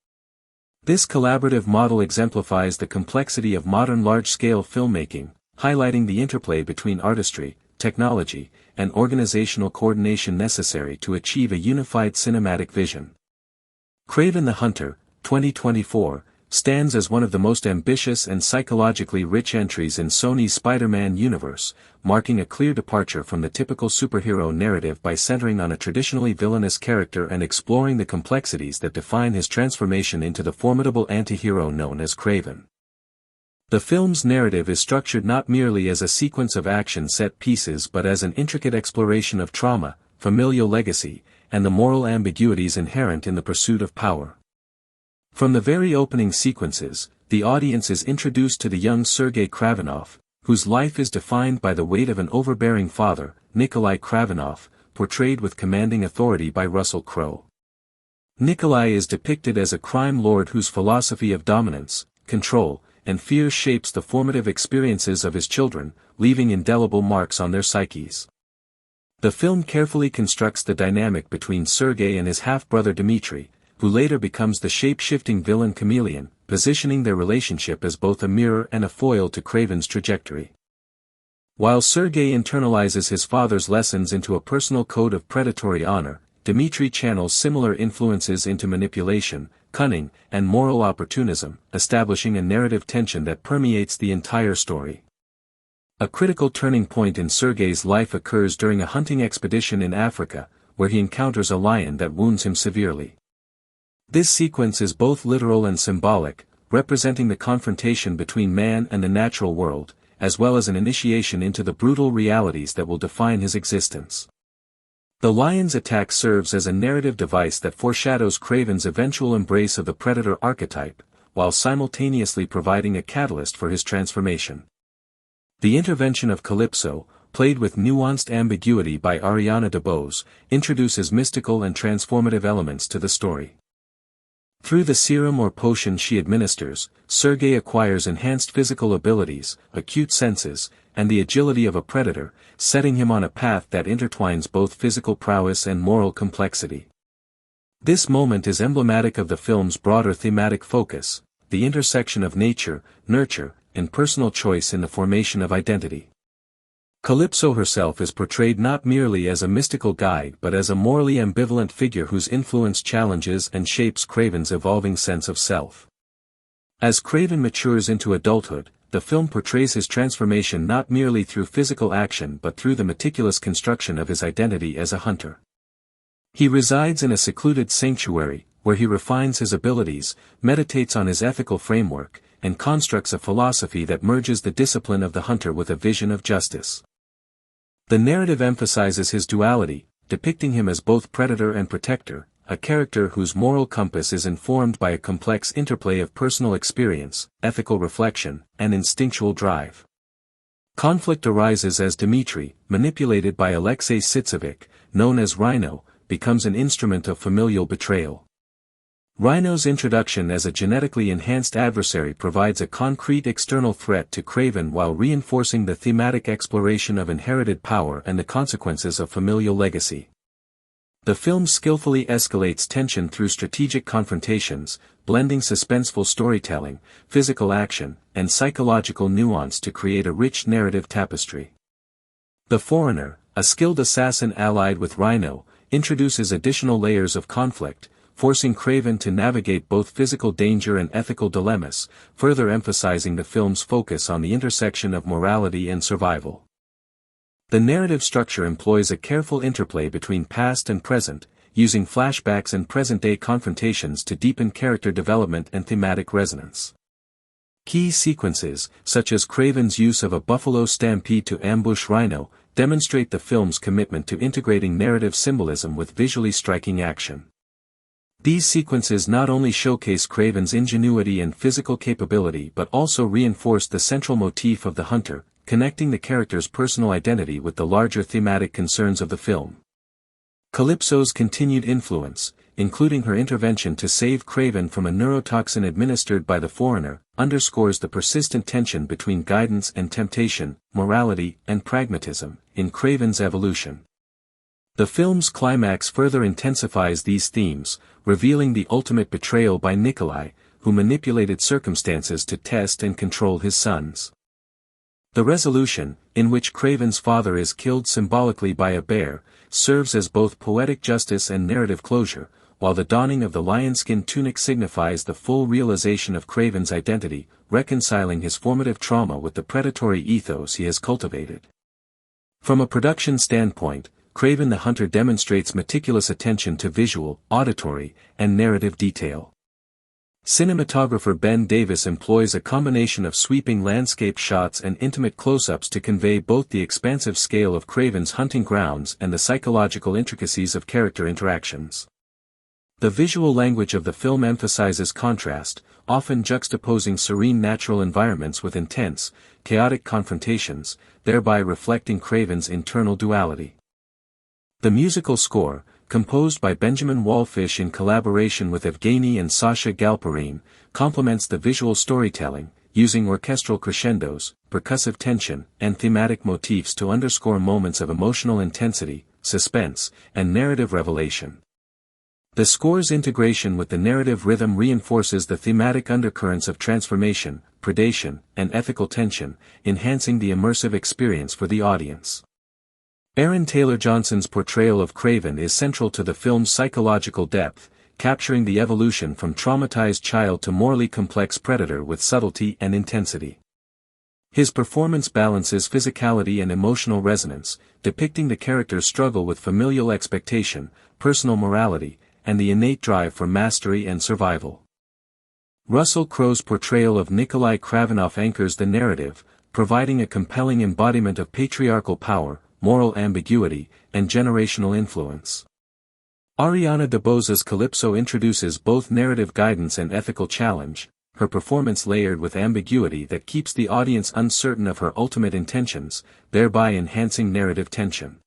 This collaborative model exemplifies the complexity of modern large-scale filmmaking, highlighting the interplay between artistry, technology, and organizational coordination necessary to achieve a unified cinematic vision. Kraven the Hunter, 2024, stands as one of the most ambitious and psychologically rich entries in Sony's Spider-Man universe, marking a clear departure from the typical superhero narrative by centering on a traditionally villainous character and exploring the complexities that define his transformation into the formidable anti-hero known as Kraven. The film's narrative is structured not merely as a sequence of action set pieces but as an intricate exploration of trauma, familial legacy, and the moral ambiguities inherent in the pursuit of power. From the very opening sequences, the audience is introduced to the young Sergei Kravinov, whose life is defined by the weight of an overbearing father, Nikolai Kravinov, portrayed with commanding authority by Russell Crowe. Nikolai is depicted as a crime lord whose philosophy of dominance, control, and fear shapes the formative experiences of his children, leaving indelible marks on their psyches. The film carefully constructs the dynamic between Sergei and his half-brother Dmitri, who later becomes the shape-shifting villain Chameleon, positioning their relationship as both a mirror and a foil to Kraven's trajectory. While Sergei internalizes his father's lessons into a personal code of predatory honor, Dmitri channels similar influences into manipulation, cunning, and moral opportunism, establishing a narrative tension that permeates the entire story. A critical turning point in Sergei's life occurs during a hunting expedition in Africa, where he encounters a lion that wounds him severely. This sequence is both literal and symbolic, representing the confrontation between man and the natural world, as well as an initiation into the brutal realities that will define his existence. The lion's attack serves as a narrative device that foreshadows Kraven's eventual embrace of the predator archetype, while simultaneously providing a catalyst for his transformation. The intervention of Calypso, played with nuanced ambiguity by Ariana DeBose, introduces mystical and transformative elements to the story. Through the serum or potion she administers, Sergei acquires enhanced physical abilities, acute senses, and the agility of a predator, setting him on a path that intertwines both physical prowess and moral complexity. This moment is emblematic of the film's broader thematic focus, the intersection of nature, nurture, and personal choice in the formation of identity. Calypso herself is portrayed not merely as a mystical guide but as a morally ambivalent figure whose influence challenges and shapes Kraven's evolving sense of self. As Kraven matures into adulthood, the film portrays his transformation not merely through physical action but through the meticulous construction of his identity as a hunter. He resides in a secluded sanctuary, where he refines his abilities, meditates on his ethical framework, and constructs a philosophy that merges the discipline of the hunter with a vision of justice. The narrative emphasizes his duality, depicting him as both predator and protector, a character whose moral compass is informed by a complex interplay of personal experience, ethical reflection, and instinctual drive. Conflict arises as Dmitri, manipulated by Alexei Sitsovic, known as Rhino, becomes an instrument of familial betrayal. Rhino's introduction as a genetically enhanced adversary provides a concrete external threat to Kraven while reinforcing the thematic exploration of inherited power and the consequences of familial legacy. The film skillfully escalates tension through strategic confrontations, blending suspenseful storytelling, physical action, and psychological nuance to create a rich narrative tapestry. The Foreigner, a skilled assassin allied with Rhino, introduces additional layers of conflict, forcing Kraven to navigate both physical danger and ethical dilemmas, further emphasizing the film's focus on the intersection of morality and survival. The narrative structure employs a careful interplay between past and present, using flashbacks and present-day confrontations to deepen character development and thematic resonance. Key sequences, such as Kraven's use of a buffalo stampede to ambush Rhino, demonstrate the film's commitment to integrating narrative symbolism with visually striking action. These sequences not only showcase Kraven's ingenuity and physical capability but also reinforce the central motif of the hunter, connecting the character's personal identity with the larger thematic concerns of the film. Calypso's continued influence, including her intervention to save Kraven from a neurotoxin administered by the Foreigner, underscores the persistent tension between guidance and temptation, morality and pragmatism, in Kraven's evolution. The film's climax further intensifies these themes, revealing the ultimate betrayal by Nikolai, who manipulated circumstances to test and control his sons. The resolution, in which Kraven's father is killed symbolically by a bear, serves as both poetic justice and narrative closure, while the donning of the lion-skin tunic signifies the full realization of Kraven's identity, reconciling his formative trauma with the predatory ethos he has cultivated. From a production standpoint, Kraven the Hunter demonstrates meticulous attention to visual, auditory, and narrative detail. Cinematographer Ben Davis employs a combination of sweeping landscape shots and intimate close-ups to convey both the expansive scale of Kraven's hunting grounds and the psychological intricacies of character interactions. The visual language of the film emphasizes contrast, often juxtaposing serene natural environments with intense, chaotic confrontations, thereby reflecting Kraven's internal duality. The musical score, composed by Benjamin Wallfish in collaboration with Evgeny and Sasha Galperin, complements the visual storytelling, using orchestral crescendos, percussive tension, and thematic motifs to underscore moments of emotional intensity, suspense, and narrative revelation. The score's integration with the narrative rhythm reinforces the thematic undercurrents of transformation, predation, and ethical tension, enhancing the immersive experience for the audience. Aaron Taylor Johnson's portrayal of Kraven is central to the film's psychological depth, capturing the evolution from traumatized child to morally complex predator with subtlety and intensity. His performance balances physicality and emotional resonance, depicting the character's struggle with familial expectation, personal morality, and the innate drive for mastery and survival. Russell Crowe's portrayal of Nikolai Kravenov anchors the narrative, providing a compelling embodiment of patriarchal power, moral ambiguity, and generational influence. Ariana DeBose's Calypso introduces both narrative guidance and ethical challenge, her performance layered with ambiguity that keeps the audience uncertain of her ultimate intentions, thereby enhancing narrative tension.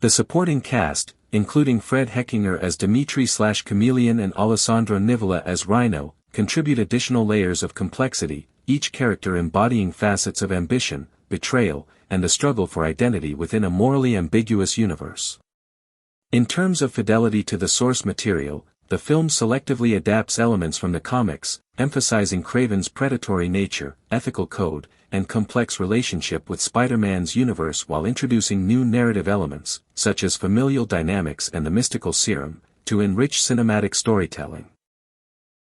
The supporting cast, including Fred Heckinger as Dimitri/Chameleon and Alessandro Nivola as Rhino, contribute additional layers of complexity, each character embodying facets of ambition, betrayal, and the struggle for identity within a morally ambiguous universe. In terms of fidelity to the source material, the film selectively adapts elements from the comics, emphasizing Kraven's predatory nature, ethical code, and complex relationship with Spider-Man's universe while introducing new narrative elements, such as familial dynamics and the mystical serum, to enrich cinematic storytelling.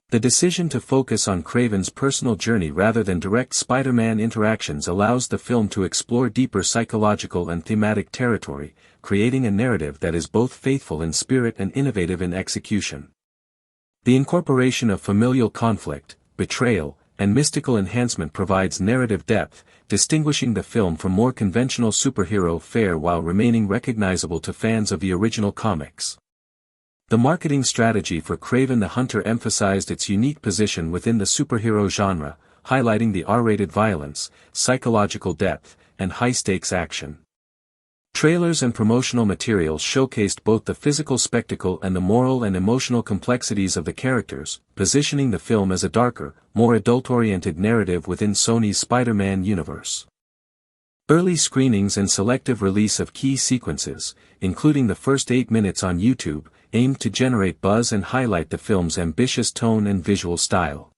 The decision to focus on Kraven's personal journey rather than direct Spider-Man interactions allows the film to explore deeper psychological and thematic territory, creating a narrative that is both faithful in spirit and innovative in execution. The incorporation of familial conflict, betrayal, and mystical enhancement provides narrative depth, distinguishing the film from more conventional superhero fare while remaining recognizable to fans of the original comics. The marketing strategy for Kraven the Hunter emphasized its unique position within the superhero genre, highlighting the R-rated violence, psychological depth, and high-stakes action. Trailers and promotional materials showcased both the physical spectacle and the moral and emotional complexities of the characters, positioning the film as a darker, more adult-oriented narrative within Sony's Spider-Man universe. Early screenings and selective release of key sequences, including the first 8 minutes on YouTube, aimed to generate buzz and highlight the film's ambitious tone and visual style.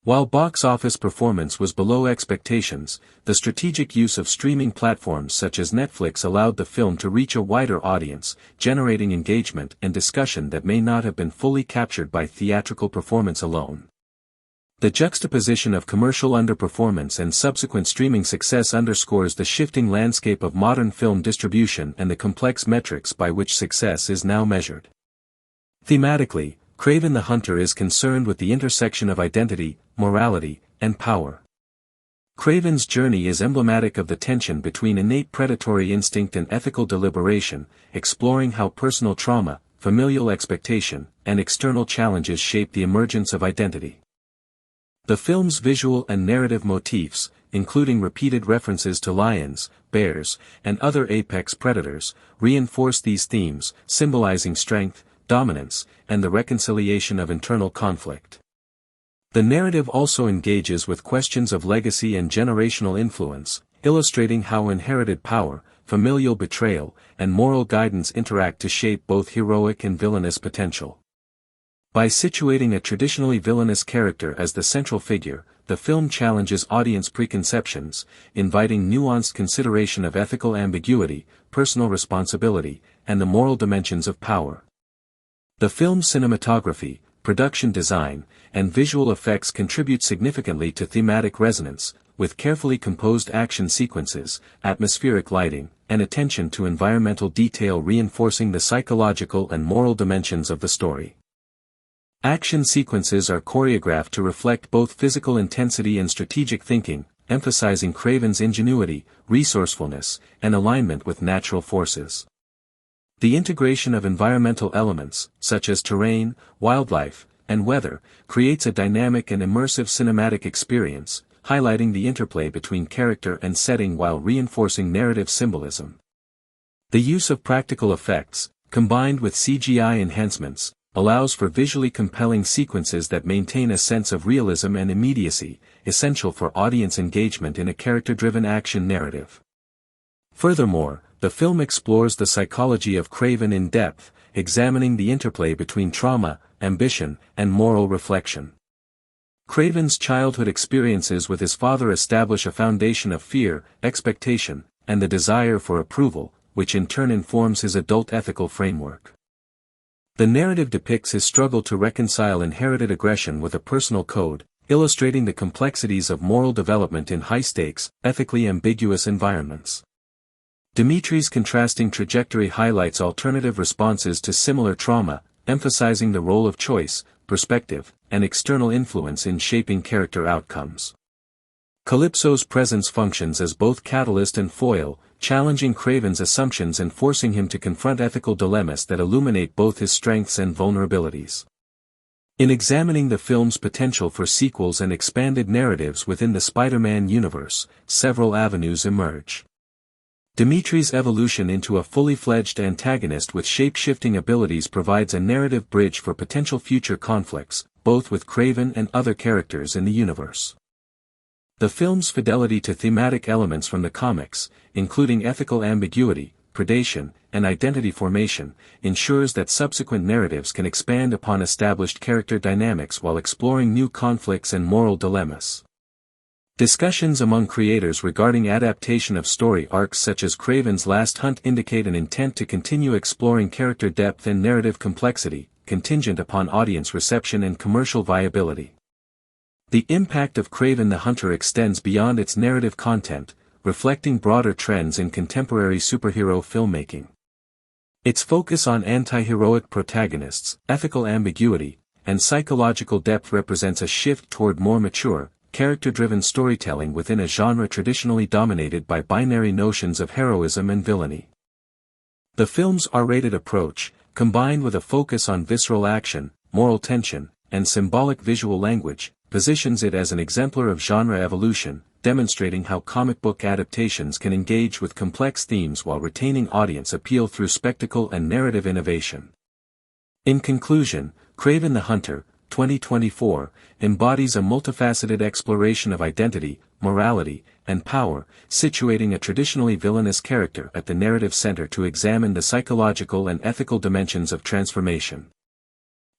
While box office performance was below expectations, the strategic use of streaming platforms such as Netflix allowed the film to reach a wider audience, generating engagement and discussion that may not have been fully captured by theatrical performance alone. The juxtaposition of commercial underperformance and subsequent streaming success underscores the shifting landscape of modern film distribution and the complex metrics by which success is now measured. Thematically, Kraven the Hunter is concerned with the intersection of identity, morality, and power. Kraven's journey is emblematic of the tension between innate predatory instinct and ethical deliberation, exploring how personal trauma, familial expectation, and external challenges shape the emergence of identity. The film's visual and narrative motifs, including repeated references to lions, bears, and other apex predators, reinforce these themes, symbolizing strength, dominance, and the reconciliation of internal conflict. The narrative also engages with questions of legacy and generational influence, illustrating how inherited power, familial betrayal, and moral guidance interact to shape both heroic and villainous potential. By situating a traditionally villainous character as the central figure, the film challenges audience preconceptions, inviting nuanced consideration of ethical ambiguity, personal responsibility, and the moral dimensions of power. The film's cinematography, production design, and visual effects contribute significantly to thematic resonance, with carefully composed action sequences, atmospheric lighting, and attention to environmental detail reinforcing the psychological and moral dimensions of the story. Action sequences are choreographed to reflect both physical intensity and strategic thinking, emphasizing Kraven's ingenuity, resourcefulness, and alignment with natural forces. The integration of environmental elements, such as terrain, wildlife, and weather, creates a dynamic and immersive cinematic experience, highlighting the interplay between character and setting while reinforcing narrative symbolism. The use of practical effects, combined with CGI enhancements, allows for visually compelling sequences that maintain a sense of realism and immediacy, essential for audience engagement in a character-driven action narrative. Furthermore, the film explores the psychology of Kraven in depth, examining the interplay between trauma, ambition, and moral reflection. Kraven's childhood experiences with his father establish a foundation of fear, expectation, and the desire for approval, which in turn informs his adult ethical framework. The narrative depicts his struggle to reconcile inherited aggression with a personal code, illustrating the complexities of moral development in high-stakes, ethically ambiguous environments. Dimitri's contrasting trajectory highlights alternative responses to similar trauma, emphasizing the role of choice, perspective, and external influence in shaping character outcomes. Calypso's presence functions as both catalyst and foil, challenging Kraven's assumptions and forcing him to confront ethical dilemmas that illuminate both his strengths and vulnerabilities. In examining the film's potential for sequels and expanded narratives within the Spider-Man universe, several avenues emerge. Dimitri's evolution into a fully fledged antagonist with shape-shifting abilities provides a narrative bridge for potential future conflicts, both with Kraven and other characters in the universe. The film's fidelity to thematic elements from the comics, including ethical ambiguity, predation, and identity formation, ensures that subsequent narratives can expand upon established character dynamics while exploring new conflicts and moral dilemmas. Discussions among creators regarding adaptation of story arcs such as Kraven's Last Hunt indicate an intent to continue exploring character depth and narrative complexity, contingent upon audience reception and commercial viability. The impact of Kraven the Hunter extends beyond its narrative content, reflecting broader trends in contemporary superhero filmmaking. Its focus on anti-heroic protagonists, ethical ambiguity, and psychological depth represents a shift toward more mature, character-driven storytelling within a genre traditionally dominated by binary notions of heroism and villainy. The film's R-rated approach, combined with a focus on visceral action, moral tension, and symbolic visual language, positions it as an exemplar of genre evolution, demonstrating how comic book adaptations can engage with complex themes while retaining audience appeal through spectacle and narrative innovation. In conclusion, Kraven the Hunter, 2024, embodies a multifaceted exploration of identity, morality, and power, situating a traditionally villainous character at the narrative center to examine the psychological and ethical dimensions of transformation.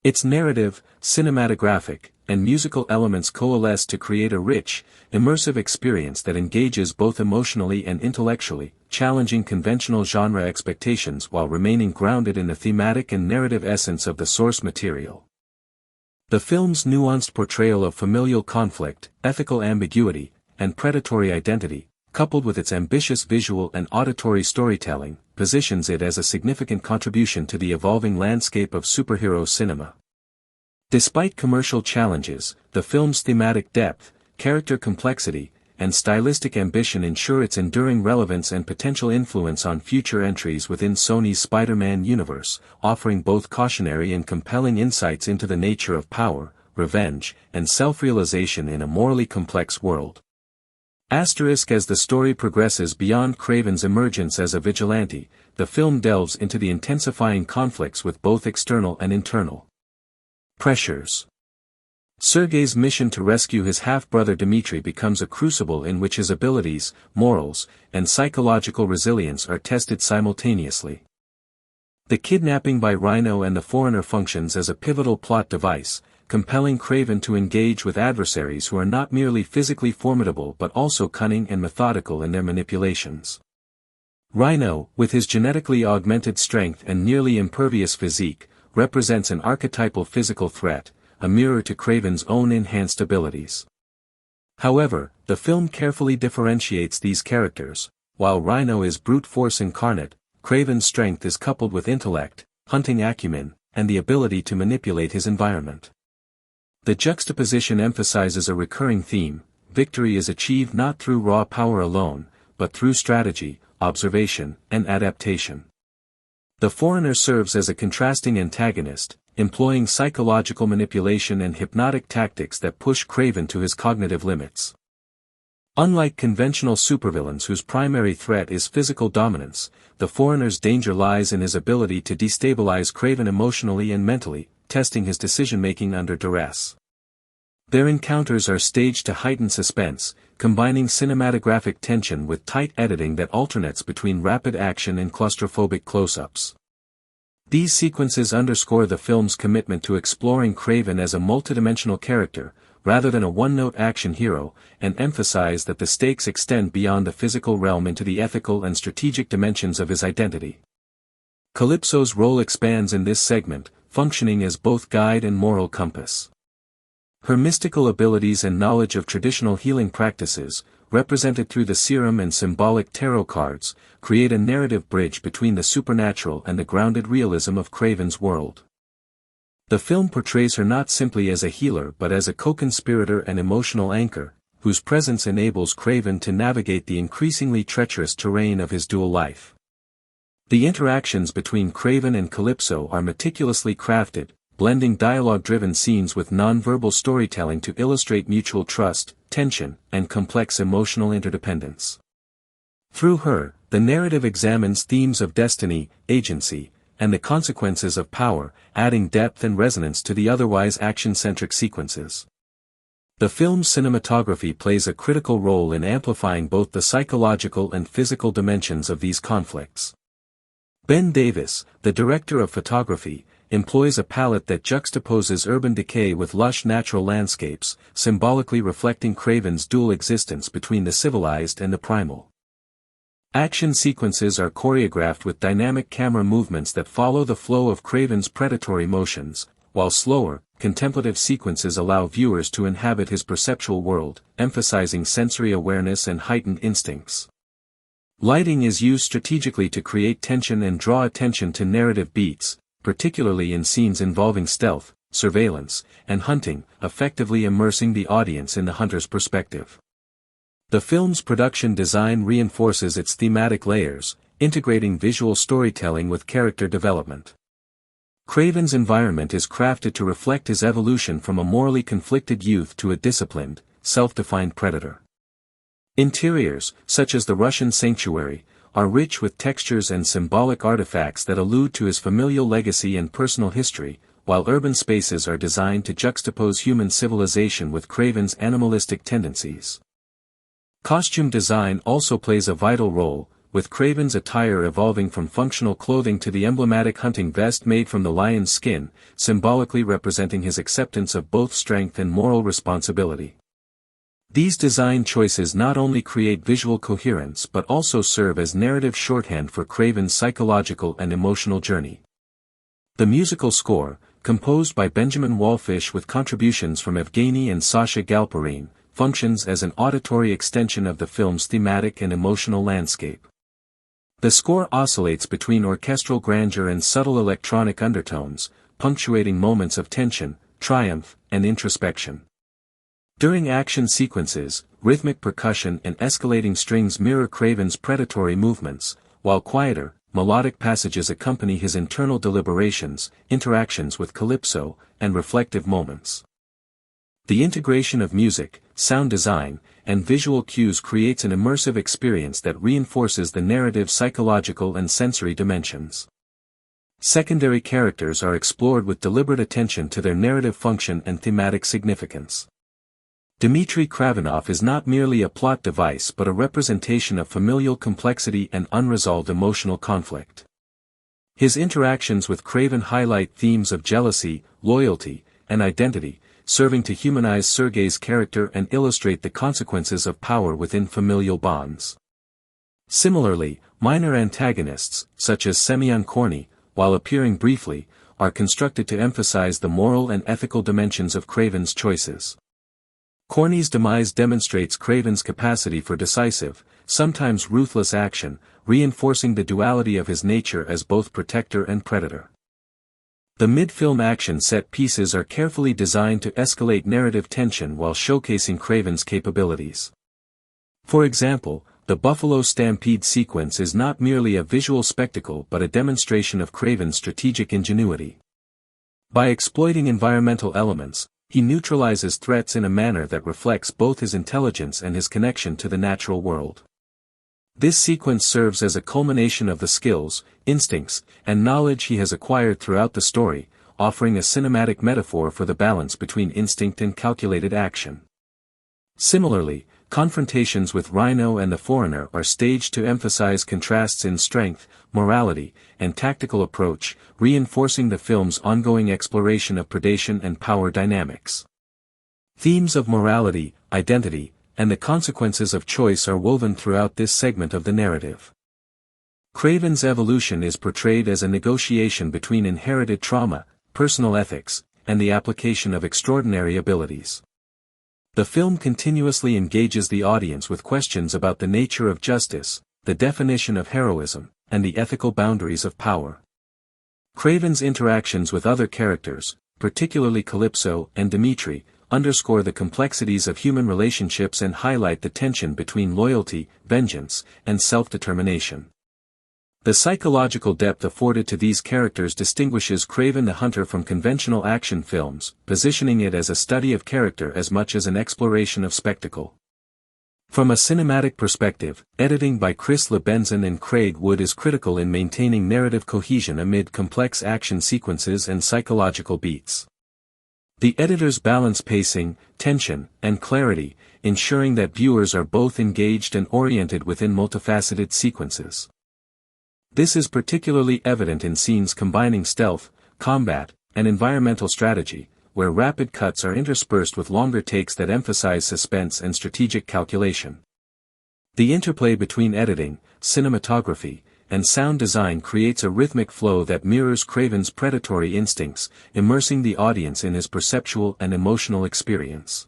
Its narrative, cinematographic, and musical elements coalesce to create a rich, immersive experience that engages both emotionally and intellectually, challenging conventional genre expectations while remaining grounded in the thematic and narrative essence of the source material. The film's nuanced portrayal of familial conflict, ethical ambiguity, and predatory identity, coupled with its ambitious visual and auditory storytelling, positions it as a significant contribution to the evolving landscape of superhero cinema. Despite commercial challenges, the film's thematic depth, character complexity, and stylistic ambition ensure its enduring relevance and potential influence on future entries within Sony's Spider-Man universe, offering both cautionary and compelling insights into the nature of power, revenge, and self-realization in a morally complex world. As the story progresses beyond Kraven's emergence as a vigilante, the film delves into the intensifying conflicts with both external and internal pressures. Sergei's mission to rescue his half-brother Dimitri becomes a crucible in which his abilities, morals, and psychological resilience are tested simultaneously. The kidnapping by Rhino and the Foreigner functions as a pivotal plot device, compelling Kraven to engage with adversaries who are not merely physically formidable but also cunning and methodical in their manipulations. Rhino, with his genetically augmented strength and nearly impervious physique, represents an archetypal physical threat, a mirror to Kraven's own enhanced abilities. However, the film carefully differentiates these characters. While Rhino is brute force incarnate, Kraven's strength is coupled with intellect, hunting acumen, and the ability to manipulate his environment. The juxtaposition emphasizes a recurring theme: victory is achieved not through raw power alone, but through strategy, observation, and adaptation. The Foreigner serves as a contrasting antagonist, employing psychological manipulation and hypnotic tactics that push Kraven to his cognitive limits. Unlike conventional supervillains whose primary threat is physical dominance, the Foreigner's danger lies in his ability to destabilize Kraven emotionally and mentally, testing his decision-making under duress. Their encounters are staged to heighten suspense, combining cinematographic tension with tight editing that alternates between rapid action and claustrophobic close-ups. These sequences underscore the film's commitment to exploring Kraven as a multidimensional character, rather than a one-note action hero, and emphasize that the stakes extend beyond the physical realm into the ethical and strategic dimensions of his identity. Calypso's role expands in this segment, functioning as both guide and moral compass. Her mystical abilities and knowledge of traditional healing practices, represented through the serum and symbolic tarot cards, create a narrative bridge between the supernatural and the grounded realism of Kraven's world. The film portrays her not simply as a healer but as a co-conspirator and emotional anchor, whose presence enables Kraven to navigate the increasingly treacherous terrain of his dual life. The interactions between Kraven and Calypso are meticulously crafted, blending dialogue-driven scenes with non-verbal storytelling to illustrate mutual trust, tension, and complex emotional interdependence. Through her, the narrative examines themes of destiny, agency, and the consequences of power, adding depth and resonance to the otherwise action-centric sequences. The film's cinematography plays a critical role in amplifying both the psychological and physical dimensions of these conflicts. Ben Davis, the director of photography, employs a palette that juxtaposes urban decay with lush natural landscapes, symbolically reflecting Kraven's dual existence between the civilized and the primal. Action sequences are choreographed with dynamic camera movements that follow the flow of Kraven's predatory motions, while slower, contemplative sequences allow viewers to inhabit his perceptual world, emphasizing sensory awareness and heightened instincts. Lighting is used strategically to create tension and draw attention to narrative beats, particularly in scenes involving stealth, surveillance, and hunting, effectively immersing the audience in the hunter's perspective. The film's production design reinforces its thematic layers, integrating visual storytelling with character development. Kraven's environment is crafted to reflect his evolution from a morally conflicted youth to a disciplined, self-defined predator. Interiors, such as the Russian sanctuary, are rich with textures and symbolic artifacts that allude to his familial legacy and personal history, while urban spaces are designed to juxtapose human civilization with Kraven's animalistic tendencies. Costume design also plays a vital role, with Kraven's attire evolving from functional clothing to the emblematic hunting vest made from the lion's skin, symbolically representing his acceptance of both strength and moral responsibility. These design choices not only create visual coherence but also serve as narrative shorthand for Kraven's psychological and emotional journey. The musical score, composed by Benjamin Wallfish with contributions from Evgeny and Sasha Galperine, functions as an auditory extension of the film's thematic and emotional landscape. The score oscillates between orchestral grandeur and subtle electronic undertones, punctuating moments of tension, triumph, and introspection. During action sequences, rhythmic percussion and escalating strings mirror Kraven's predatory movements, while quieter, melodic passages accompany his internal deliberations, interactions with Calypso, and reflective moments. The integration of music, sound design, and visual cues creates an immersive experience that reinforces the narrative's psychological and sensory dimensions. Secondary characters are explored with deliberate attention to their narrative function and thematic significance. Dmitry Kravinov is not merely a plot device but a representation of familial complexity and unresolved emotional conflict. His interactions with Kraven highlight themes of jealousy, loyalty, and identity, serving to humanize Sergei's character and illustrate the consequences of power within familial bonds. Similarly, minor antagonists, such as Semyon Korny, while appearing briefly, are constructed to emphasize the moral and ethical dimensions of Kraven's choices. Korny's demise demonstrates Kraven's capacity for decisive, sometimes ruthless action, reinforcing the duality of his nature as both protector and predator. The mid-film action set pieces are carefully designed to escalate narrative tension while showcasing Kraven's capabilities. For example, the Buffalo Stampede sequence is not merely a visual spectacle but a demonstration of Kraven's strategic ingenuity. By exploiting environmental elements, he neutralizes threats in a manner that reflects both his intelligence and his connection to the natural world. This sequence serves as a culmination of the skills, instincts, and knowledge he has acquired throughout the story, offering a cinematic metaphor for the balance between instinct and calculated action. Similarly, confrontations with Rhino and the Foreigner are staged to emphasize contrasts in strength, morality, and tactical approach, reinforcing the film's ongoing exploration of predation and power dynamics. Themes of morality, identity, and the consequences of choice are woven throughout this segment of the narrative. Kraven's evolution is portrayed as a negotiation between inherited trauma, personal ethics, and the application of extraordinary abilities. The film continuously engages the audience with questions about the nature of justice, the definition of heroism, and the ethical boundaries of power. Kraven's interactions with other characters, particularly Calypso and Dmitry, underscore the complexities of human relationships and highlight the tension between loyalty, vengeance, and self-determination. The psychological depth afforded to these characters distinguishes Kraven the Hunter from conventional action films, positioning it as a study of character as much as an exploration of spectacle. From a cinematic perspective, editing by Chris Lebenson and Craig Wood is critical in maintaining narrative cohesion amid complex action sequences and psychological beats. The editors balance pacing, tension, and clarity, ensuring that viewers are both engaged and oriented within multifaceted sequences. This is particularly evident in scenes combining stealth, combat, and environmental strategy, where rapid cuts are interspersed with longer takes that emphasize suspense and strategic calculation. The interplay between editing, cinematography, and sound design creates a rhythmic flow that mirrors Kraven's predatory instincts, immersing the audience in his perceptual and emotional experience.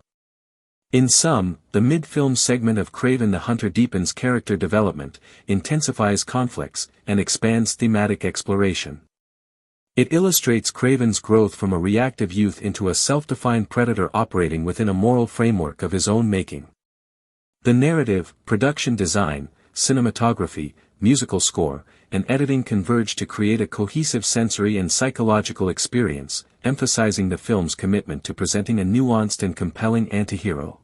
In sum, the mid-film segment of Kraven the Hunter deepens character development, intensifies conflicts, and expands thematic exploration. It illustrates Kraven's growth from a reactive youth into a self-defined predator operating within a moral framework of his own making. The narrative, production design, cinematography, musical score, and editing converge to create a cohesive sensory and psychological experience, emphasizing the film's commitment to presenting a nuanced and compelling anti-hero.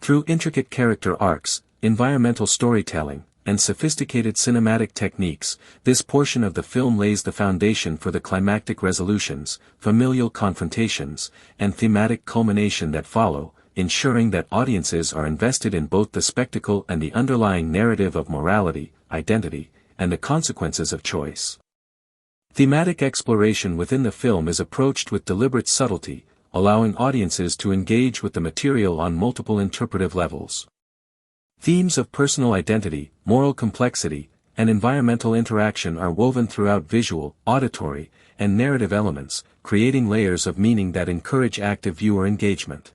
Through intricate character arcs, environmental storytelling, and sophisticated cinematic techniques, this portion of the film lays the foundation for the climactic resolutions, familial confrontations, and thematic culmination that follow, ensuring that audiences are invested in both the spectacle and the underlying narrative of morality, identity, and the consequences of choice. Thematic exploration within the film is approached with deliberate subtlety, allowing audiences to engage with the material on multiple interpretive levels. Themes of personal identity, moral complexity, and environmental interaction are woven throughout visual, auditory, and narrative elements, creating layers of meaning that encourage active viewer engagement.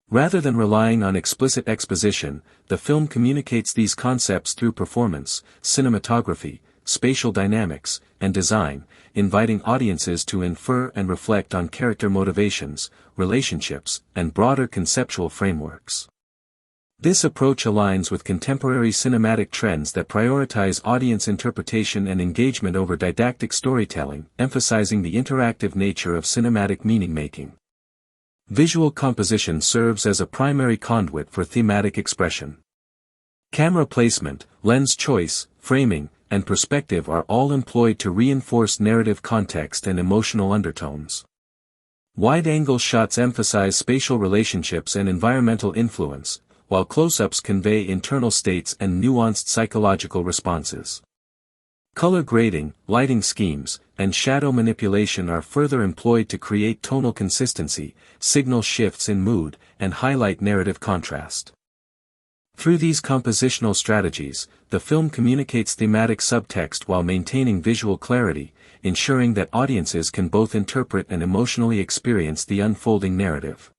Rather than relying on explicit exposition, the film communicates these concepts through performance, cinematography, spatial dynamics, and design, inviting audiences to infer and reflect on character motivations, relationships, and broader conceptual frameworks. This approach aligns with contemporary cinematic trends that prioritize audience interpretation and engagement over didactic storytelling, emphasizing the interactive nature of cinematic meaning-making. Visual composition serves as a primary conduit for thematic expression. Camera placement, lens choice, framing, and perspective are all employed to reinforce narrative context and emotional undertones. Wide-angle shots emphasize spatial relationships and environmental influence, while close-ups convey internal states and nuanced psychological responses. Color grading, lighting schemes, and shadow manipulation are further employed to create tonal consistency, signal shifts in mood, and highlight narrative contrast. Through these compositional strategies, the film communicates thematic subtext while maintaining visual clarity, ensuring that audiences can both interpret and emotionally experience the unfolding narrative.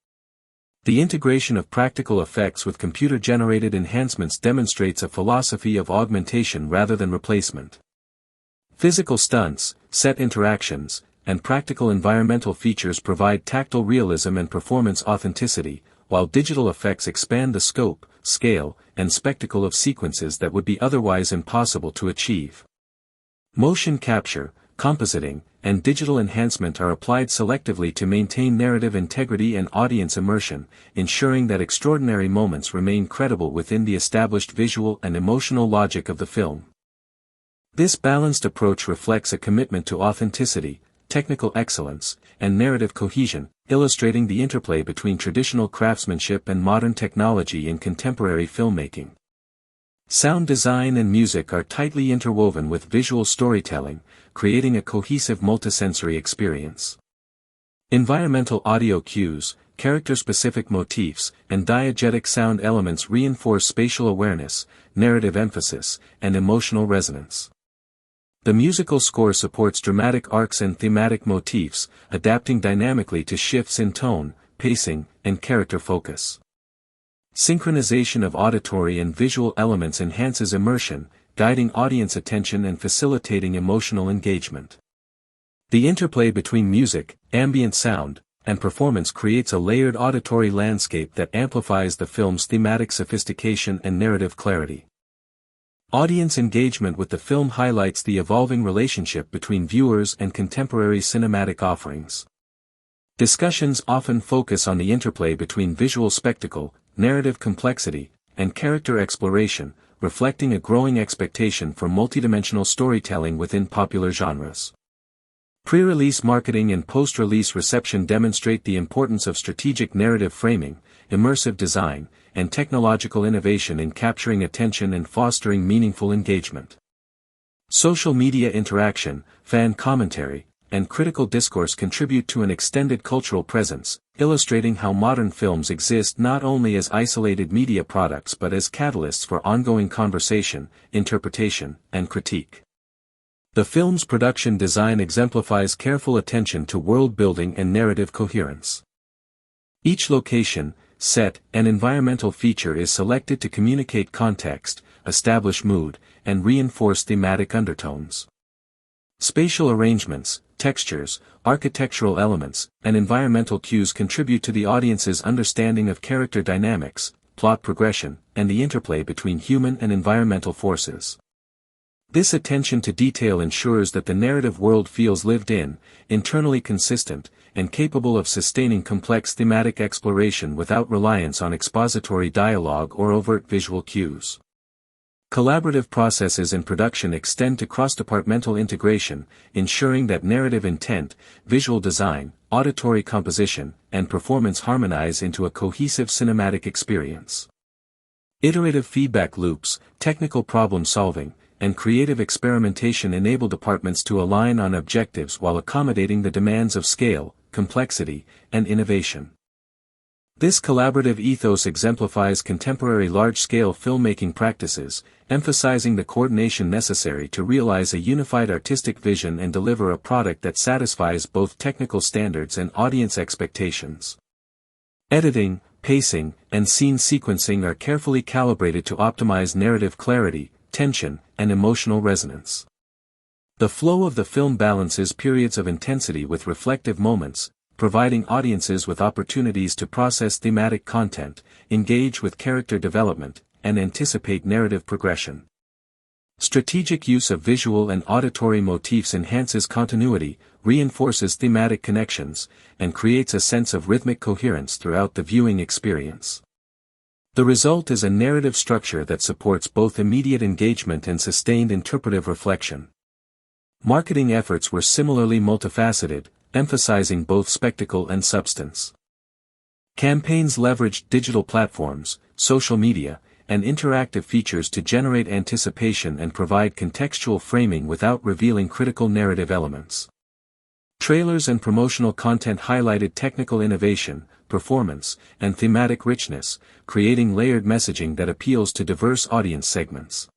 The integration of practical effects with computer-generated enhancements demonstrates a philosophy of augmentation rather than replacement. Physical stunts, set interactions, and practical environmental features provide tactile realism and performance authenticity, while digital effects expand the scope, scale, and spectacle of sequences that would be otherwise impossible to achieve. Motion capture, compositing, and digital enhancement are applied selectively to maintain narrative integrity and audience immersion, ensuring that extraordinary moments remain credible within the established visual and emotional logic of the film. This balanced approach reflects a commitment to authenticity, technical excellence, and narrative cohesion, illustrating the interplay between traditional craftsmanship and modern technology in contemporary filmmaking. Sound design and music are tightly interwoven with visual storytelling, creating a cohesive multisensory experience. Environmental audio cues, character-specific motifs, and diegetic sound elements reinforce spatial awareness, narrative emphasis, and emotional resonance. The musical score supports dramatic arcs and thematic motifs, adapting dynamically to shifts in tone, pacing, and character focus. Synchronization of auditory and visual elements enhances immersion, guiding audience attention and facilitating emotional engagement. The interplay between music, ambient sound, and performance creates a layered auditory landscape that amplifies the film's thematic sophistication and narrative clarity. Audience engagement with the film highlights the evolving relationship between viewers and contemporary cinematic offerings. Discussions often focus on the interplay between visual spectacle, narrative complexity, and character exploration, reflecting a growing expectation for multidimensional storytelling within popular genres. Pre-release marketing and post-release reception demonstrate the importance of strategic narrative framing, immersive design, and technological innovation in capturing attention and fostering meaningful engagement. Social media interaction, fan commentary, and critical discourse contribute to an extended cultural presence, illustrating how modern films exist not only as isolated media products but as catalysts for ongoing conversation, interpretation, and critique. The film's production design exemplifies careful attention to world-building and narrative coherence. Each location, set, and environmental feature is selected to communicate context, establish mood, and reinforce thematic undertones. Spatial arrangements, textures, architectural elements, and environmental cues contribute to the audience's understanding of character dynamics, plot progression, and the interplay between human and environmental forces. This attention to detail ensures that the narrative world feels lived in, internally consistent, and capable of sustaining complex thematic exploration without reliance on expository dialogue or overt visual cues. Collaborative processes in production extend to cross-departmental integration, ensuring that narrative intent, visual design, auditory composition, and performance harmonize into a cohesive cinematic experience. Iterative feedback loops, technical problem-solving, and creative experimentation enable departments to align on objectives while accommodating the demands of scale, complexity, and innovation. This collaborative ethos exemplifies contemporary large-scale filmmaking practices, emphasizing the coordination necessary to realize a unified artistic vision and deliver a product that satisfies both technical standards and audience expectations. Editing, pacing, and scene sequencing are carefully calibrated to optimize narrative clarity, tension, and emotional resonance. The flow of the film balances periods of intensity with reflective moments, providing audiences with opportunities to process thematic content, engage with character development, and anticipate narrative progression. Strategic use of visual and auditory motifs enhances continuity, reinforces thematic connections, and creates a sense of rhythmic coherence throughout the viewing experience. The result is a narrative structure that supports both immediate engagement and sustained interpretive reflection. Marketing efforts were similarly multifaceted, emphasizing both spectacle and substance. Campaigns leveraged digital platforms, social media, and interactive features to generate anticipation and provide contextual framing without revealing critical narrative elements. Trailers and promotional content highlighted technical innovation, performance, and thematic richness, creating layered messaging that appeals to diverse audience segments.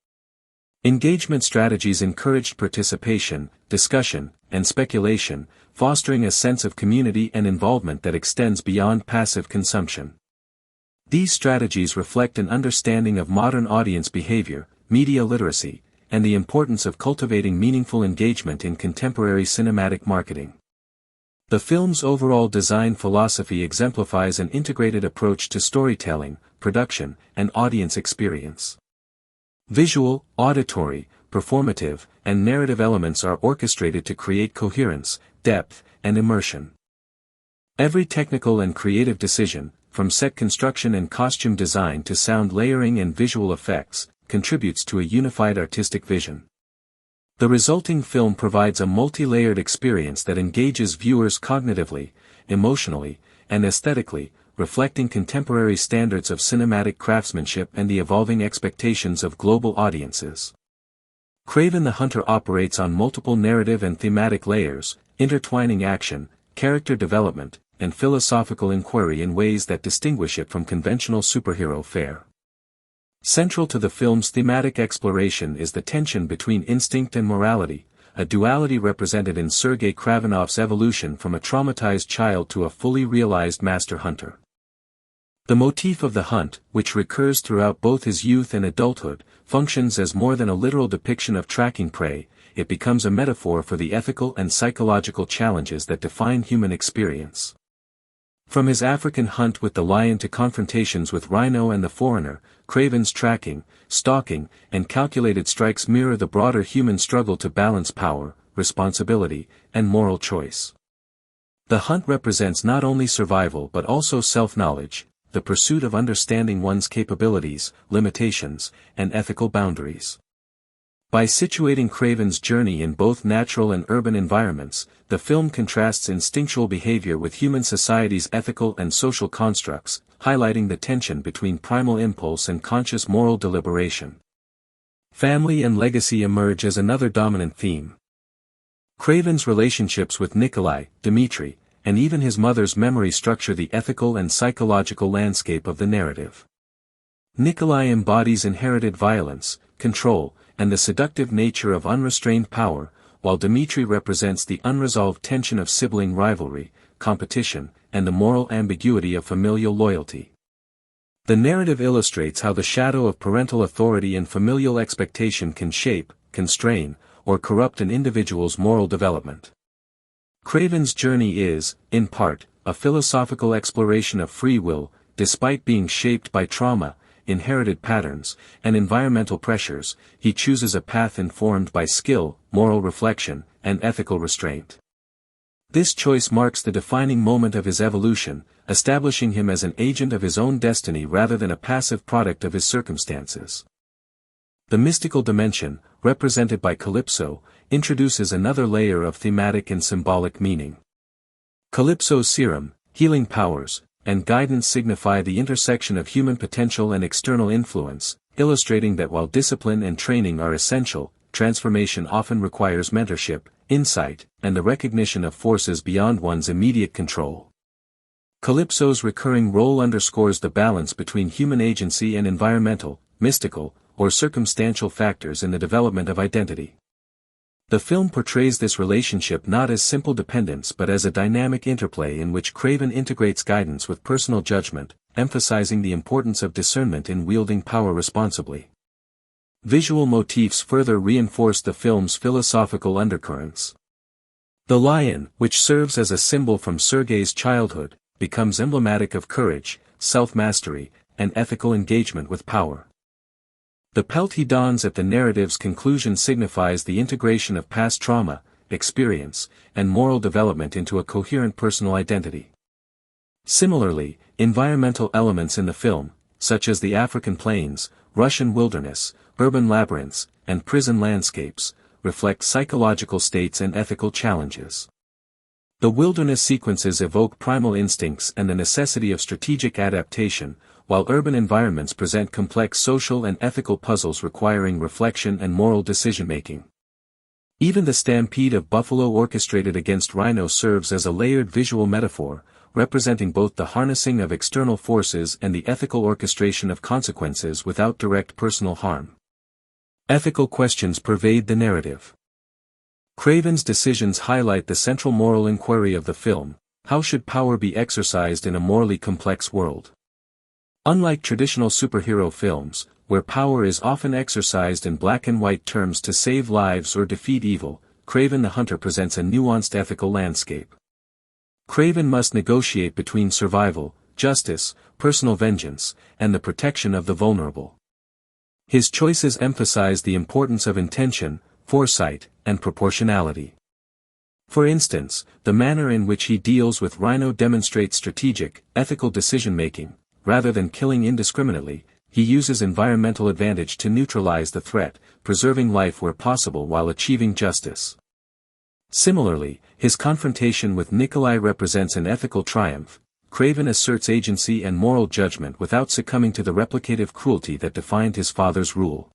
Engagement strategies encouraged participation, discussion, and speculation, fostering a sense of community and involvement that extends beyond passive consumption. These strategies reflect an understanding of modern audience behavior, media literacy, and the importance of cultivating meaningful engagement in contemporary cinematic marketing. The film's overall design philosophy exemplifies an integrated approach to storytelling, production, and audience experience. Visual, auditory, performative, and narrative elements are orchestrated to create coherence, depth, and immersion. Every technical and creative decision, from set construction and costume design to sound layering and visual effects, contributes to a unified artistic vision. The resulting film provides a multi-layered experience that engages viewers cognitively, emotionally, and aesthetically, reflecting contemporary standards of cinematic craftsmanship and the evolving expectations of global audiences. Kraven the Hunter operates on multiple narrative and thematic layers, intertwining action, character development, and philosophical inquiry in ways that distinguish it from conventional superhero fare. Central to the film's thematic exploration is the tension between instinct and morality, a duality represented in Sergei Kravanov's evolution from a traumatized child to a fully realized master hunter. The motif of the hunt, which recurs throughout both his youth and adulthood, functions as more than a literal depiction of tracking prey. It becomes a metaphor for the ethical and psychological challenges that define human experience. From his African hunt with the lion to confrontations with Rhino and the foreigner, Kraven's tracking, stalking, and calculated strikes mirror the broader human struggle to balance power, responsibility, and moral choice. The hunt represents not only survival but also self-knowledge, the pursuit of understanding one's capabilities, limitations, and ethical boundaries. By situating Kraven's journey in both natural and urban environments, the film contrasts instinctual behavior with human society's ethical and social constructs, highlighting the tension between primal impulse and conscious moral deliberation. Family and legacy emerge as another dominant theme. Kraven's relationships with Nikolai, Dmitri, and even his mother's memory structure the ethical and psychological landscape of the narrative. Nikolai embodies inherited violence, control, and the seductive nature of unrestrained power, while Dmitri represents the unresolved tension of sibling rivalry, competition, and the moral ambiguity of familial loyalty. The narrative illustrates how the shadow of parental authority and familial expectation can shape, constrain, or corrupt an individual's moral development. Kraven's journey is, in part, a philosophical exploration of free will, despite being shaped by trauma, inherited patterns, and environmental pressures. He chooses a path informed by skill, moral reflection, and ethical restraint. This choice marks the defining moment of his evolution, establishing him as an agent of his own destiny rather than a passive product of his circumstances. The mystical dimension, represented by Calypso, introduces another layer of thematic and symbolic meaning. Calypso's serum, healing powers, and guidance signify the intersection of human potential and external influence, illustrating that while discipline and training are essential, transformation often requires mentorship, insight, and the recognition of forces beyond one's immediate control. Calypso's recurring role underscores the balance between human agency and environmental, mystical, or circumstantial factors in the development of identity. The film portrays this relationship not as simple dependence but as a dynamic interplay in which Kraven integrates guidance with personal judgment, emphasizing the importance of discernment in wielding power responsibly. Visual motifs further reinforce the film's philosophical undercurrents. The lion, which serves as a symbol from Sergei's childhood, becomes emblematic of courage, self-mastery, and ethical engagement with power. The pelt he dons at the narrative's conclusion signifies the integration of past trauma, experience, and moral development into a coherent personal identity. Similarly, environmental elements in the film, such as the African plains, Russian wilderness, urban labyrinths, and prison landscapes, reflect psychological states and ethical challenges. The wilderness sequences evoke primal instincts and the necessity of strategic adaptation, while urban environments present complex social and ethical puzzles requiring reflection and moral decision-making. Even the stampede of buffalo orchestrated against rhino serves as a layered visual metaphor, representing both the harnessing of external forces and the ethical orchestration of consequences without direct personal harm. Ethical questions pervade the narrative. Kraven's decisions highlight the central moral inquiry of the film: how should power be exercised in a morally complex world? Unlike traditional superhero films, where power is often exercised in black and white terms to save lives or defeat evil, Kraven the Hunter presents a nuanced ethical landscape. Kraven must negotiate between survival, justice, personal vengeance, and the protection of the vulnerable. His choices emphasize the importance of intention, foresight, and proportionality. For instance, the manner in which he deals with Rhino demonstrates strategic, ethical decision-making. Rather than killing indiscriminately, he uses environmental advantage to neutralize the threat, preserving life where possible while achieving justice. Similarly, his confrontation with Nikolai represents an ethical triumph. Kraven asserts agency and moral judgment without succumbing to the replicative cruelty that defined his father's rule.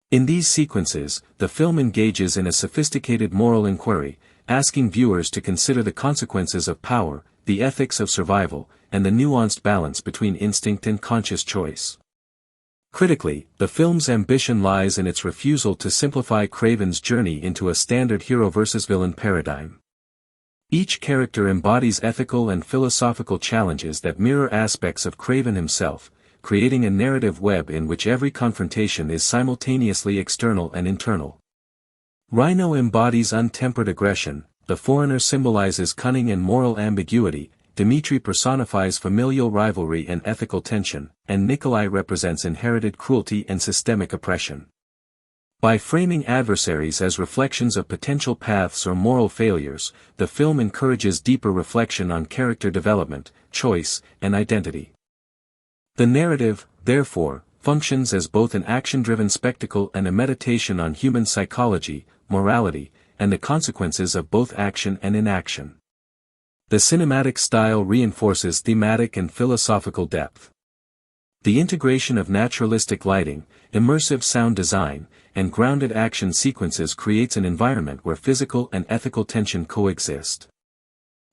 In these sequences, the film engages in a sophisticated moral inquiry, asking viewers to consider the consequences of power, the ethics of survival, and the nuanced balance between instinct and conscious choice. Critically, the film's ambition lies in its refusal to simplify Kraven's journey into a standard hero versus villain paradigm. Each character embodies ethical and philosophical challenges that mirror aspects of Kraven himself, creating a narrative web in which every confrontation is simultaneously external and internal. Rhino embodies untempered aggression, the foreigner symbolizes cunning and moral ambiguity, Dmitri personifies familial rivalry and ethical tension, and Nikolai represents inherited cruelty and systemic oppression. By framing adversaries as reflections of potential paths or moral failures, the film encourages deeper reflection on character development, choice, and identity. The narrative, therefore, functions as both an action-driven spectacle and a meditation on human psychology, morality, and the consequences of both action and inaction. The cinematic style reinforces thematic and philosophical depth. The integration of naturalistic lighting, immersive sound design, and grounded action sequences creates an environment where physical and ethical tension coexist.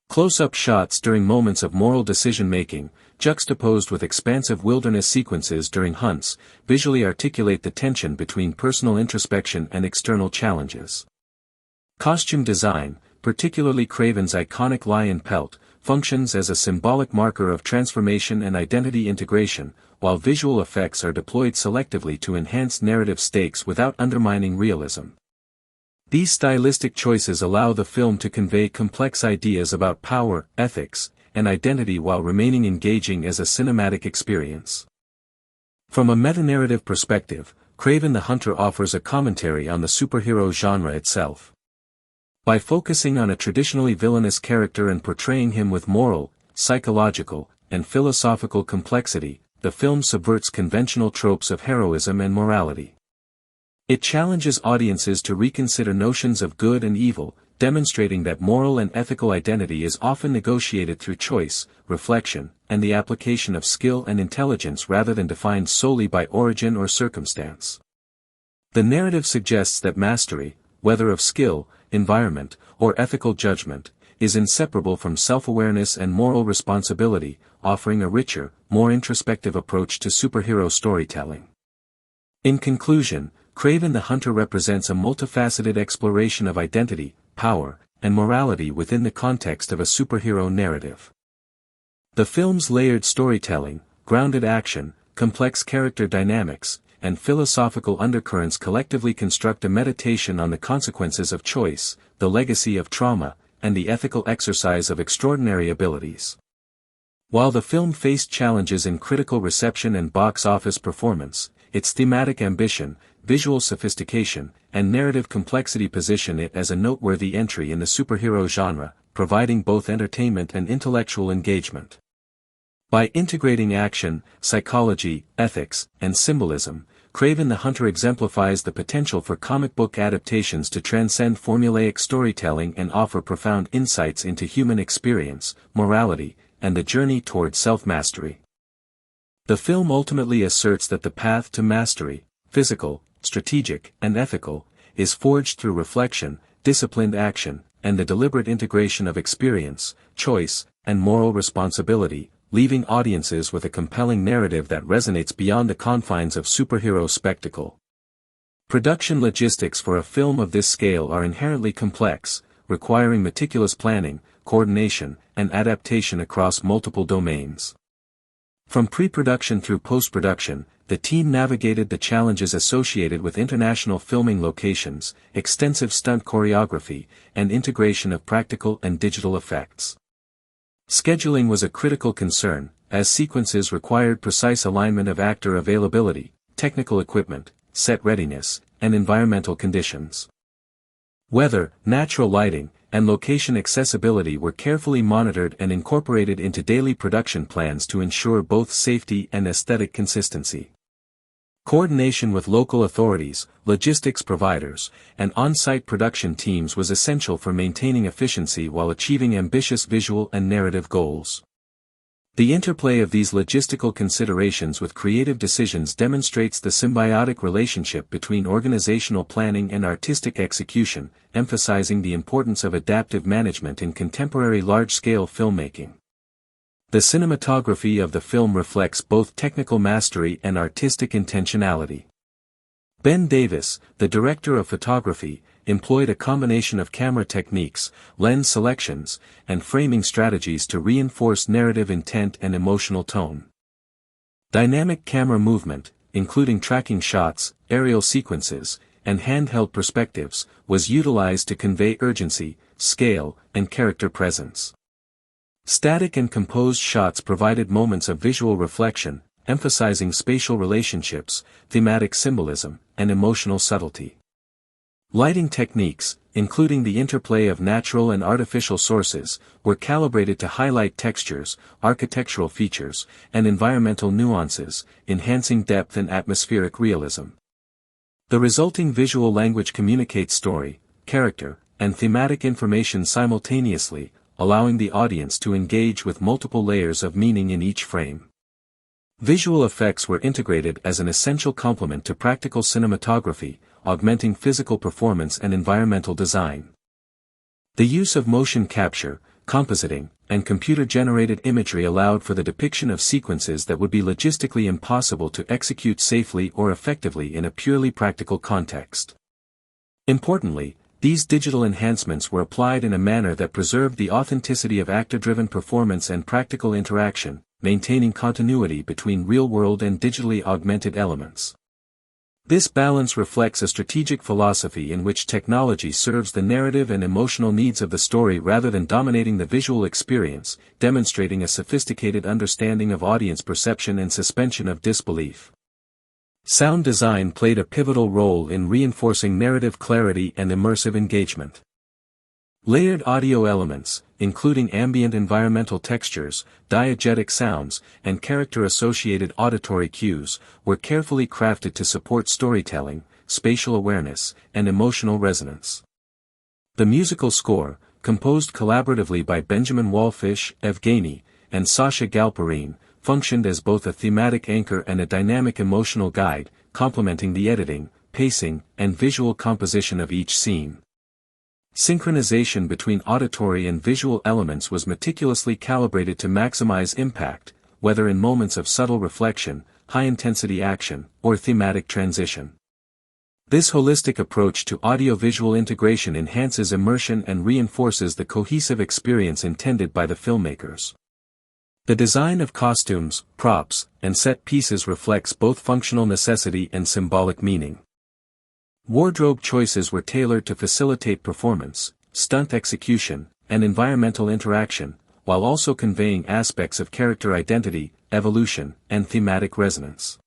Close-up shots during moments of moral decision-making, juxtaposed with expansive wilderness sequences during hunts, visually articulate the tension between personal introspection and external challenges. Costume design, particularly Kraven's iconic lion pelt, functions as a symbolic marker of transformation and identity integration, while visual effects are deployed selectively to enhance narrative stakes without undermining realism. These stylistic choices allow the film to convey complex ideas about power, ethics, and identity while remaining engaging as a cinematic experience. From a meta-narrative perspective, Kraven the Hunter offers a commentary on the superhero genre itself. By focusing on a traditionally villainous character and portraying him with moral, psychological, and philosophical complexity, the film subverts conventional tropes of heroism and morality. It challenges audiences to reconsider notions of good and evil, demonstrating that moral and ethical identity is often negotiated through choice, reflection, and the application of skill and intelligence rather than defined solely by origin or circumstance. The narrative suggests that mastery, whether of skill, environment, or ethical judgment, is inseparable from self-awareness and moral responsibility, offering a richer, more introspective approach to superhero storytelling. In conclusion, Kraven the Hunter represents a multifaceted exploration of identity, power, and morality within the context of a superhero narrative. The film's layered storytelling, grounded action, complex character dynamics, and philosophical undercurrents collectively construct a meditation on the consequences of choice, the legacy of trauma, and the ethical exercise of extraordinary abilities. While the film faced challenges in critical reception and box office performance, its thematic ambition, visual sophistication, and narrative complexity position it as a noteworthy entry in the superhero genre, providing both entertainment and intellectual engagement. By integrating action, psychology, ethics, and symbolism, Kraven the Hunter exemplifies the potential for comic book adaptations to transcend formulaic storytelling and offer profound insights into human experience, morality, and the journey toward self-mastery. The film ultimately asserts that the path to mastery, physical, strategic, and ethical, is forged through reflection, disciplined action, and the deliberate integration of experience, choice, and moral responsibility, leaving audiences with a compelling narrative that resonates beyond the confines of superhero spectacle. Production logistics for a film of this scale are inherently complex, requiring meticulous planning, coordination, and adaptation across multiple domains. From pre-production through post-production, the team navigated the challenges associated with international filming locations, extensive stunt choreography, and integration of practical and digital effects. Scheduling was a critical concern, as sequences required precise alignment of actor availability, technical equipment, set readiness, and environmental conditions. Weather, natural lighting, and location accessibility were carefully monitored and incorporated into daily production plans to ensure both safety and aesthetic consistency. Coordination with local authorities, logistics providers, and on-site production teams was essential for maintaining efficiency while achieving ambitious visual and narrative goals. The interplay of these logistical considerations with creative decisions demonstrates the symbiotic relationship between organizational planning and artistic execution, emphasizing the importance of adaptive management in contemporary large-scale filmmaking. The cinematography of the film reflects both technical mastery and artistic intentionality. Ben Davis, the director of photography, employed a combination of camera techniques, lens selections, and framing strategies to reinforce narrative intent and emotional tone. Dynamic camera movement, including tracking shots, aerial sequences, and handheld perspectives, was utilized to convey urgency, scale, and character presence. Static and composed shots provided moments of visual reflection, emphasizing spatial relationships, thematic symbolism, and emotional subtlety. Lighting techniques, including the interplay of natural and artificial sources, were calibrated to highlight textures, architectural features, and environmental nuances, enhancing depth and atmospheric realism. The resulting visual language communicates story, character, and thematic information simultaneously, allowing the audience to engage with multiple layers of meaning in each frame. Visual effects were integrated as an essential complement to practical cinematography, augmenting physical performance and environmental design. The use of motion capture, compositing, and computer-generated imagery allowed for the depiction of sequences that would be logistically impossible to execute safely or effectively in a purely practical context. Importantly, these digital enhancements were applied in a manner that preserved the authenticity of actor-driven performance and practical interaction, maintaining continuity between real-world and digitally augmented elements. This balance reflects a strategic philosophy in which technology serves the narrative and emotional needs of the story rather than dominating the visual experience, demonstrating a sophisticated understanding of audience perception and suspension of disbelief. Sound design played a pivotal role in reinforcing narrative clarity and immersive engagement. Layered audio elements, including ambient environmental textures, diegetic sounds, and character-associated auditory cues, were carefully crafted to support storytelling, spatial awareness, and emotional resonance. The musical score, composed collaboratively by Benjamin Wallfish, Evgeny, and Sasha Galperine, functioned as both a thematic anchor and a dynamic emotional guide, complementing the editing, pacing, and visual composition of each scene. Synchronization between auditory and visual elements was meticulously calibrated to maximize impact, whether in moments of subtle reflection, high-intensity action, or thematic transition. This holistic approach to audiovisual integration enhances immersion and reinforces the cohesive experience intended by the filmmakers. The design of costumes, props, and set pieces reflects both functional necessity and symbolic meaning. Wardrobe choices were tailored to facilitate performance, stunt execution, and environmental interaction, while also conveying aspects of character identity, evolution, and thematic resonance.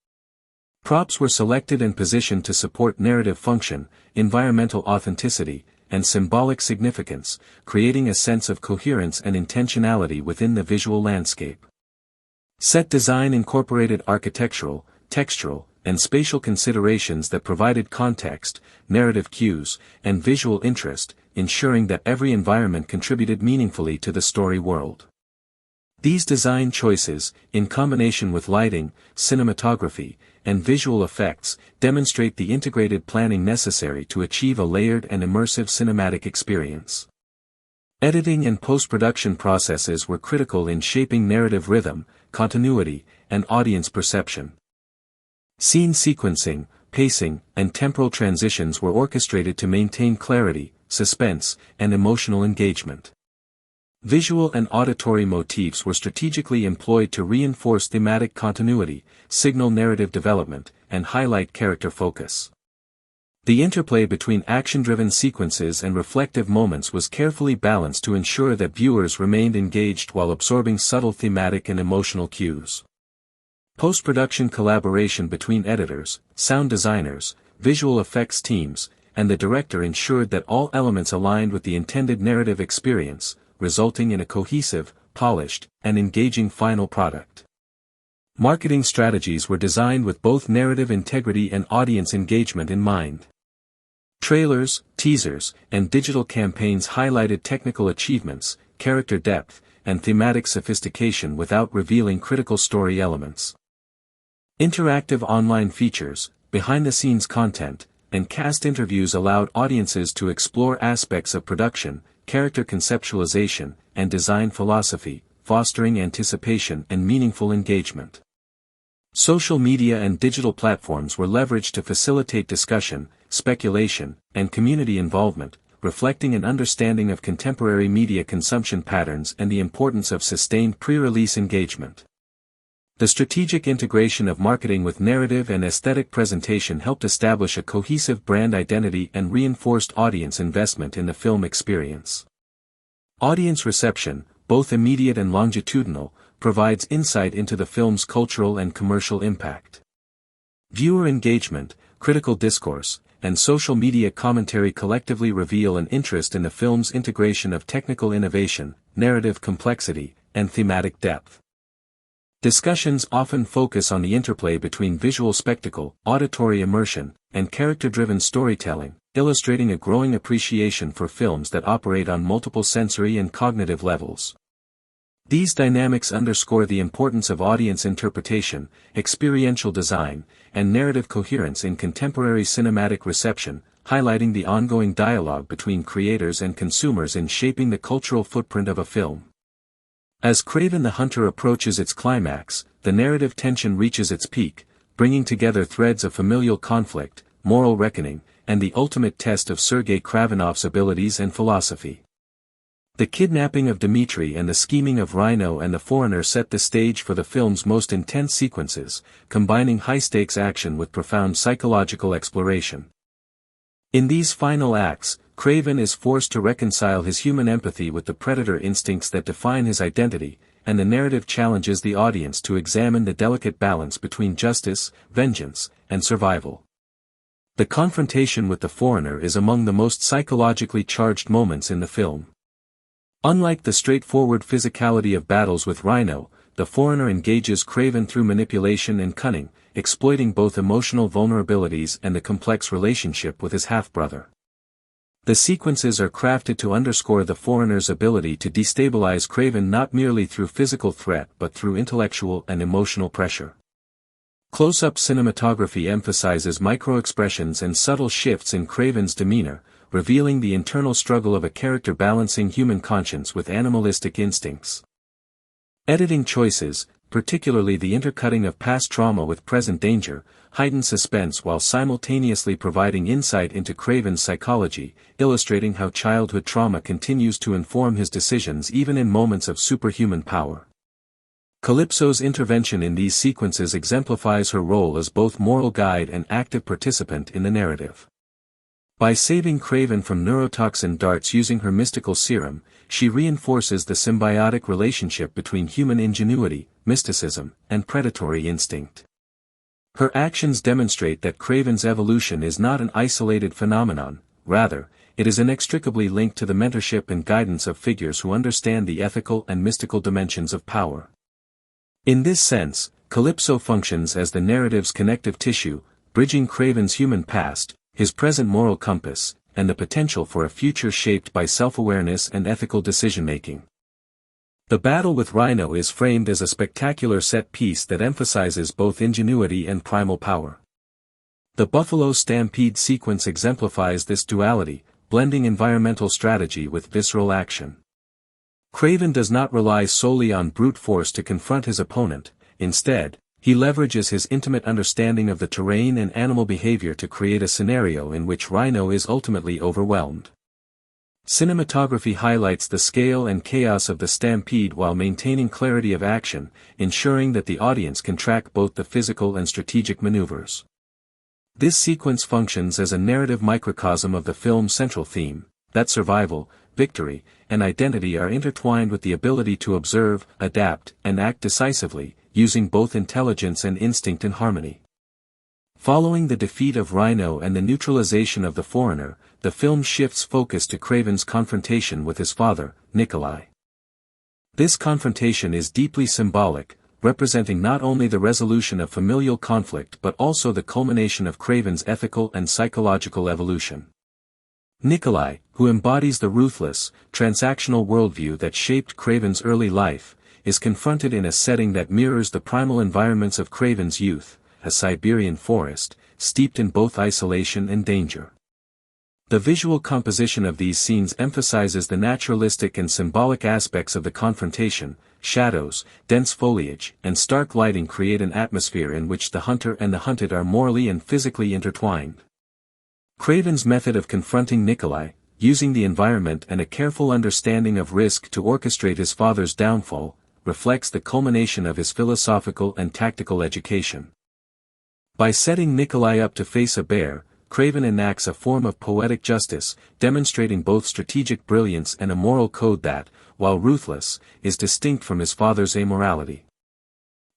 Props were selected and positioned to support narrative function, environmental authenticity, and symbolic significance, creating a sense of coherence and intentionality within the visual landscape. Set design incorporated architectural, textural, and spatial considerations that provided context, narrative cues, and visual interest, ensuring that every environment contributed meaningfully to the story world. These design choices, in combination with lighting, cinematography, and visual effects, demonstrate the integrated planning necessary to achieve a layered and immersive cinematic experience. Editing and post-production processes were critical in shaping narrative rhythm, continuity, and audience perception. Scene sequencing, pacing, and temporal transitions were orchestrated to maintain clarity, suspense, and emotional engagement. Visual and auditory motifs were strategically employed to reinforce thematic continuity, signal narrative development, and highlight character focus. The interplay between action-driven sequences and reflective moments was carefully balanced to ensure that viewers remained engaged while absorbing subtle thematic and emotional cues. Post-production collaboration between editors, sound designers, visual effects teams, and the director ensured that all elements aligned with the intended narrative experience, resulting in a cohesive, polished, and engaging final product. Marketing strategies were designed with both narrative integrity and audience engagement in mind. Trailers, teasers, and digital campaigns highlighted technical achievements, character depth, and thematic sophistication without revealing critical story elements. Interactive online features, behind-the-scenes content, and cast interviews allowed audiences to explore aspects of production, character conceptualization, and design philosophy, fostering anticipation and meaningful engagement. Social media and digital platforms were leveraged to facilitate discussion, speculation, and community involvement, reflecting an understanding of contemporary media consumption patterns and the importance of sustained pre-release engagement. The strategic integration of marketing with narrative and aesthetic presentation helped establish a cohesive brand identity and reinforced audience investment in the film experience. Audience reception, both immediate and longitudinal, provides insight into the film's cultural and commercial impact. Viewer engagement, critical discourse, and social media commentary collectively reveal an interest in the film's integration of technical innovation, narrative complexity, and thematic depth. Discussions often focus on the interplay between visual spectacle, auditory immersion, and character-driven storytelling, illustrating a growing appreciation for films that operate on multiple sensory and cognitive levels. These dynamics underscore the importance of audience interpretation, experiential design, and narrative coherence in contemporary cinematic reception, highlighting the ongoing dialogue between creators and consumers in shaping the cultural footprint of a film. As Kraven the Hunter approaches its climax, the narrative tension reaches its peak, bringing together threads of familial conflict, moral reckoning, and the ultimate test of Sergei Kravinov's abilities and philosophy. The kidnapping of Dmitri and the scheming of Rhino and the Foreigner set the stage for the film's most intense sequences, combining high-stakes action with profound psychological exploration. In these final acts, Kraven is forced to reconcile his human empathy with the predator instincts that define his identity, and the narrative challenges the audience to examine the delicate balance between justice, vengeance, and survival. The confrontation with the Foreigner is among the most psychologically charged moments in the film. Unlike the straightforward physicality of battles with Rhino, the Foreigner engages Kraven through manipulation and cunning, exploiting both emotional vulnerabilities and the complex relationship with his half-brother. The sequences are crafted to underscore the Foreigner's ability to destabilize Kraven not merely through physical threat but through intellectual and emotional pressure. Close-up cinematography emphasizes micro-expressions and subtle shifts in Kraven's demeanor, revealing the internal struggle of a character balancing human conscience with animalistic instincts. Editing choices, particularly the intercutting of past trauma with present danger, heighten suspense while simultaneously providing insight into Kraven's psychology, illustrating how childhood trauma continues to inform his decisions even in moments of superhuman power. Calypso's intervention in these sequences exemplifies her role as both moral guide and active participant in the narrative. By saving Kraven from neurotoxin darts using her mystical serum, she reinforces the symbiotic relationship between human ingenuity, mysticism, and predatory instinct. Her actions demonstrate that Kraven's evolution is not an isolated phenomenon, rather, it is inextricably linked to the mentorship and guidance of figures who understand the ethical and mystical dimensions of power. In this sense, Calypso functions as the narrative's connective tissue, bridging Kraven's human past, his present moral compass, and the potential for a future shaped by self-awareness and ethical decision-making. The battle with Rhino is framed as a spectacular set piece that emphasizes both ingenuity and primal power. The Buffalo Stampede sequence exemplifies this duality, blending environmental strategy with visceral action. Kraven does not rely solely on brute force to confront his opponent, instead, he leverages his intimate understanding of the terrain and animal behavior to create a scenario in which Rhino is ultimately overwhelmed. Cinematography highlights the scale and chaos of the stampede while maintaining clarity of action, ensuring that the audience can track both the physical and strategic maneuvers. This sequence functions as a narrative microcosm of the film's central theme, that survival, victory, and identity are intertwined with the ability to observe, adapt, and act decisively, using both intelligence and instinct in harmony. Following the defeat of Rhino and the neutralization of the Foreigner, the film shifts focus to Kraven's confrontation with his father, Nikolai. This confrontation is deeply symbolic, representing not only the resolution of familial conflict but also the culmination of Kraven's ethical and psychological evolution. Nikolai, who embodies the ruthless, transactional worldview that shaped Kraven's early life, is confronted in a setting that mirrors the primal environments of Kraven's youth, a Siberian forest, steeped in both isolation and danger. The visual composition of these scenes emphasizes the naturalistic and symbolic aspects of the confrontation. Shadows, dense foliage, and stark lighting create an atmosphere in which the hunter and the hunted are morally and physically intertwined. Kraven's method of confronting Nikolai, using the environment and a careful understanding of risk to orchestrate his father's downfall, reflects the culmination of his philosophical and tactical education. By setting Nikolai up to face a bear, Kraven enacts a form of poetic justice, demonstrating both strategic brilliance and a moral code that, while ruthless, is distinct from his father's amorality.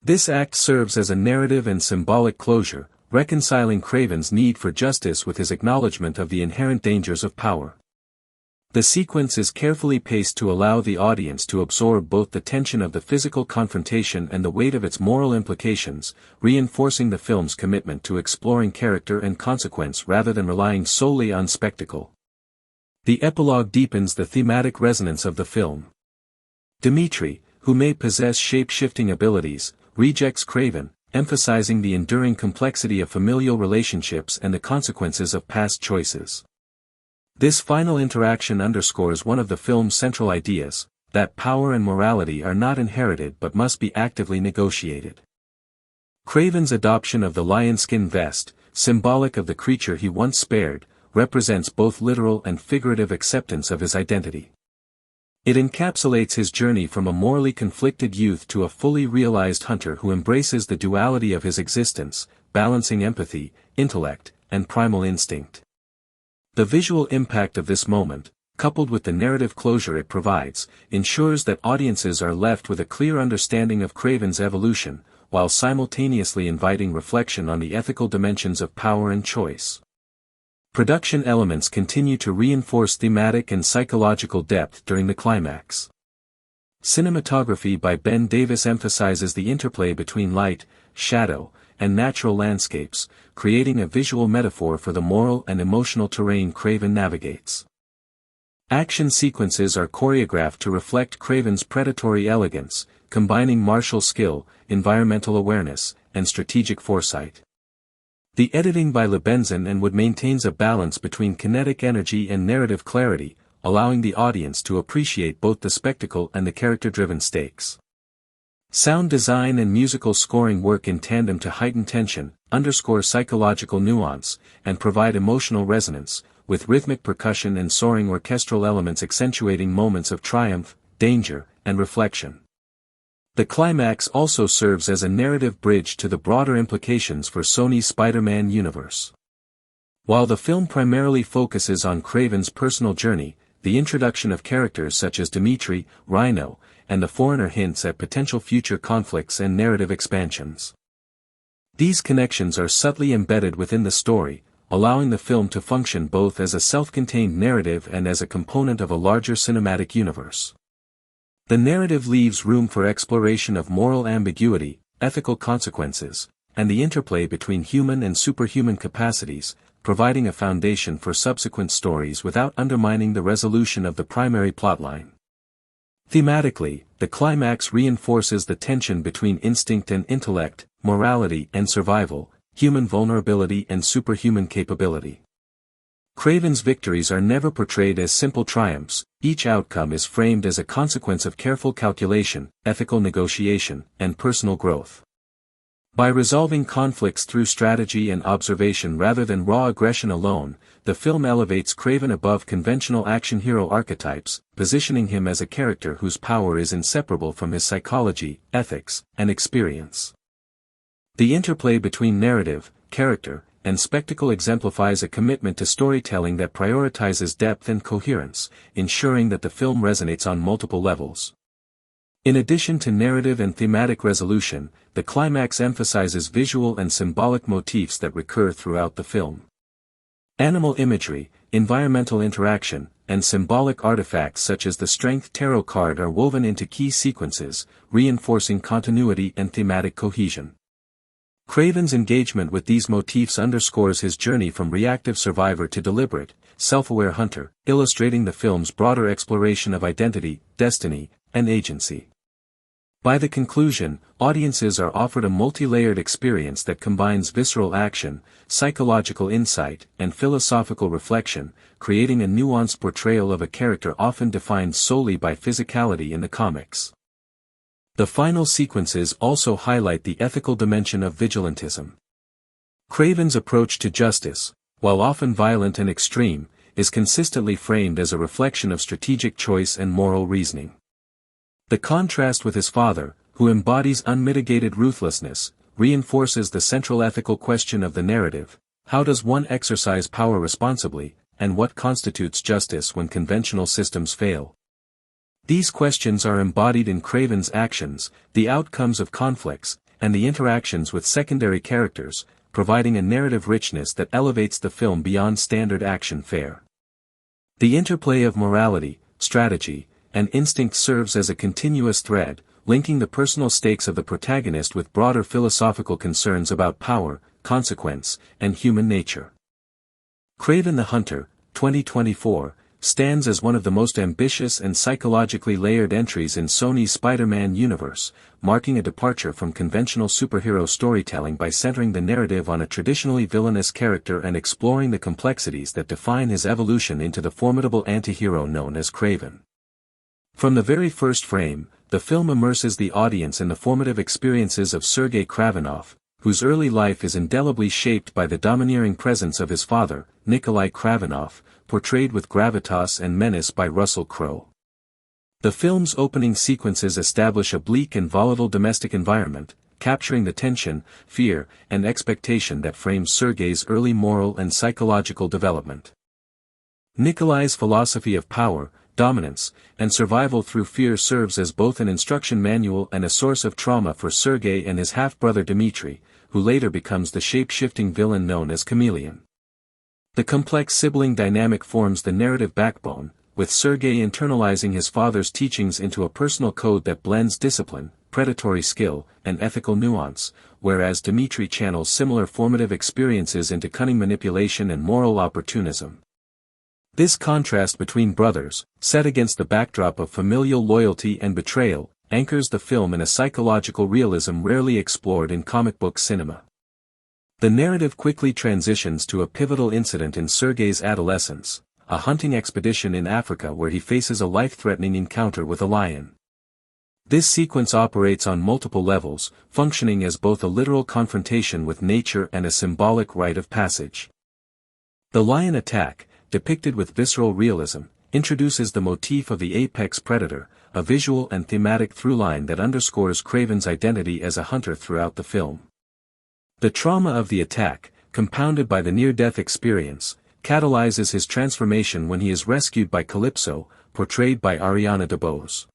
This act serves as a narrative and symbolic closure, reconciling Kraven's need for justice with his acknowledgement of the inherent dangers of power. The sequence is carefully paced to allow the audience to absorb both the tension of the physical confrontation and the weight of its moral implications, reinforcing the film's commitment to exploring character and consequence rather than relying solely on spectacle. The epilogue deepens the thematic resonance of the film. Dmitri, who may possess shape-shifting abilities, rejects Kraven, emphasizing the enduring complexity of familial relationships and the consequences of past choices. This final interaction underscores one of the film's central ideas, that power and morality are not inherited but must be actively negotiated. Kraven's adoption of the lion-skin vest, symbolic of the creature he once spared, represents both literal and figurative acceptance of his identity. It encapsulates his journey from a morally conflicted youth to a fully realized hunter who embraces the duality of his existence, balancing empathy, intellect, and primal instinct. The visual impact of this moment, coupled with the narrative closure it provides, ensures that audiences are left with a clear understanding of Kraven's evolution, while simultaneously inviting reflection on the ethical dimensions of power and choice. Production elements continue to reinforce thematic and psychological depth during the climax. Cinematography by Ben Davis emphasizes the interplay between light, shadow, and natural landscapes, creating a visual metaphor for the moral and emotional terrain Kraven navigates. Action sequences are choreographed to reflect Kraven's predatory elegance, combining martial skill, environmental awareness, and strategic foresight. The editing by Lebenson and Wood maintains a balance between kinetic energy and narrative clarity, allowing the audience to appreciate both the spectacle and the character-driven stakes. Sound design and musical scoring work in tandem to heighten tension, underscore psychological nuance, and provide emotional resonance, with rhythmic percussion and soaring orchestral elements accentuating moments of triumph, danger, and reflection. The climax also serves as a narrative bridge to the broader implications for Sony's Spider-Man universe. While the film primarily focuses on Kraven's personal journey, the introduction of characters such as Dmitri, Rhino, and the Foreigner hints at potential future conflicts and narrative expansions. These connections are subtly embedded within the story, allowing the film to function both as a self-contained narrative and as a component of a larger cinematic universe. The narrative leaves room for exploration of moral ambiguity, ethical consequences, and the interplay between human and superhuman capacities, providing a foundation for subsequent stories without undermining the resolution of the primary plotline. Thematically, the climax reinforces the tension between instinct and intellect, morality and survival, human vulnerability and superhuman capability. Kraven's victories are never portrayed as simple triumphs, each outcome is framed as a consequence of careful calculation, ethical negotiation, and personal growth. By resolving conflicts through strategy and observation rather than raw aggression alone, the film elevates Kraven above conventional action hero archetypes, positioning him as a character whose power is inseparable from his psychology, ethics, and experience. The interplay between narrative, character, and spectacle exemplifies a commitment to storytelling that prioritizes depth and coherence, ensuring that the film resonates on multiple levels. In addition to narrative and thematic resolution, the climax emphasizes visual and symbolic motifs that recur throughout the film. Animal imagery, environmental interaction, and symbolic artifacts such as the Strength Tarot card are woven into key sequences, reinforcing continuity and thematic cohesion. Kraven's engagement with these motifs underscores his journey from reactive survivor to deliberate, self-aware hunter, illustrating the film's broader exploration of identity, destiny, and agency. By the conclusion, audiences are offered a multi-layered experience that combines visceral action, psychological insight, and philosophical reflection, creating a nuanced portrayal of a character often defined solely by physicality in the comics. The final sequences also highlight the ethical dimension of vigilantism. Kraven's approach to justice, while often violent and extreme, is consistently framed as a reflection of strategic choice and moral reasoning. The contrast with his father, who embodies unmitigated ruthlessness, reinforces the central ethical question of the narrative: How does one exercise power responsibly, and what constitutes justice when conventional systems fail? These questions are embodied in Kraven's actions, the outcomes of conflicts, and the interactions with secondary characters, providing a narrative richness that elevates the film beyond standard action fare. The interplay of morality, strategy, and instinct serves as a continuous thread, linking the personal stakes of the protagonist with broader philosophical concerns about power, consequence, and human nature. Kraven the Hunter, 2024, stands as one of the most ambitious and psychologically layered entries in Sony's Spider-Man universe, marking a departure from conventional superhero storytelling by centering the narrative on a traditionally villainous character and exploring the complexities that define his evolution into the formidable anti-hero known as Kraven. From the very first frame, the film immerses the audience in the formative experiences of Sergei Kravinoff, whose early life is indelibly shaped by the domineering presence of his father, Nikolai Kravinoff, portrayed with gravitas and menace by Russell Crowe. The film's opening sequences establish a bleak and volatile domestic environment, capturing the tension, fear, and expectation that frames Sergei's early moral and psychological development. Nikolai's philosophy of power, dominance, and survival through fear serves as both an instruction manual and a source of trauma for Sergei and his half-brother Dmitri, who later becomes the shape-shifting villain known as Chameleon. The complex sibling dynamic forms the narrative backbone, with Sergei internalizing his father's teachings into a personal code that blends discipline, predatory skill, and ethical nuance, whereas Dmitri channels similar formative experiences into cunning manipulation and moral opportunism. This contrast between brothers, set against the backdrop of familial loyalty and betrayal, anchors the film in a psychological realism rarely explored in comic book cinema. The narrative quickly transitions to a pivotal incident in Sergei's adolescence, a hunting expedition in Africa where he faces a life-threatening encounter with a lion. This sequence operates on multiple levels, functioning as both a literal confrontation with nature and a symbolic rite of passage. The lion attack, depicted with visceral realism, introduces the motif of the apex predator, a visual and thematic through-line that underscores Kraven's identity as a hunter throughout the film. The trauma of the attack, compounded by the near-death experience, catalyzes his transformation when he is rescued by Calypso, portrayed by Ariana DeBose.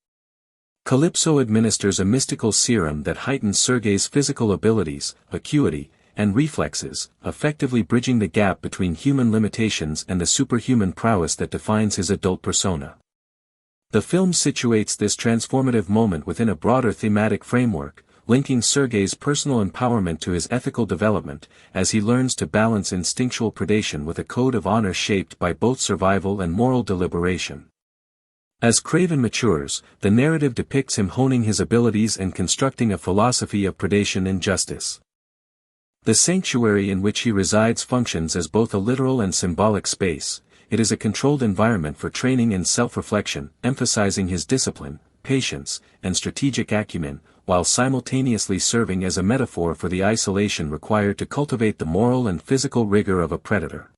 Calypso administers a mystical serum that heightens Sergei's physical abilities, acuity, and reflexes, effectively bridging the gap between human limitations and the superhuman prowess that defines his adult persona. The film situates this transformative moment within a broader thematic framework, linking Sergei's personal empowerment to his ethical development, as he learns to balance instinctual predation with a code of honor shaped by both survival and moral deliberation. As Kraven matures, the narrative depicts him honing his abilities and constructing a philosophy of predation and justice. The sanctuary in which he resides functions as both a literal and symbolic space. It is a controlled environment for training and self-reflection, emphasizing his discipline, patience, and strategic acumen, while simultaneously serving as a metaphor for the isolation required to cultivate the moral and physical rigor of a predator.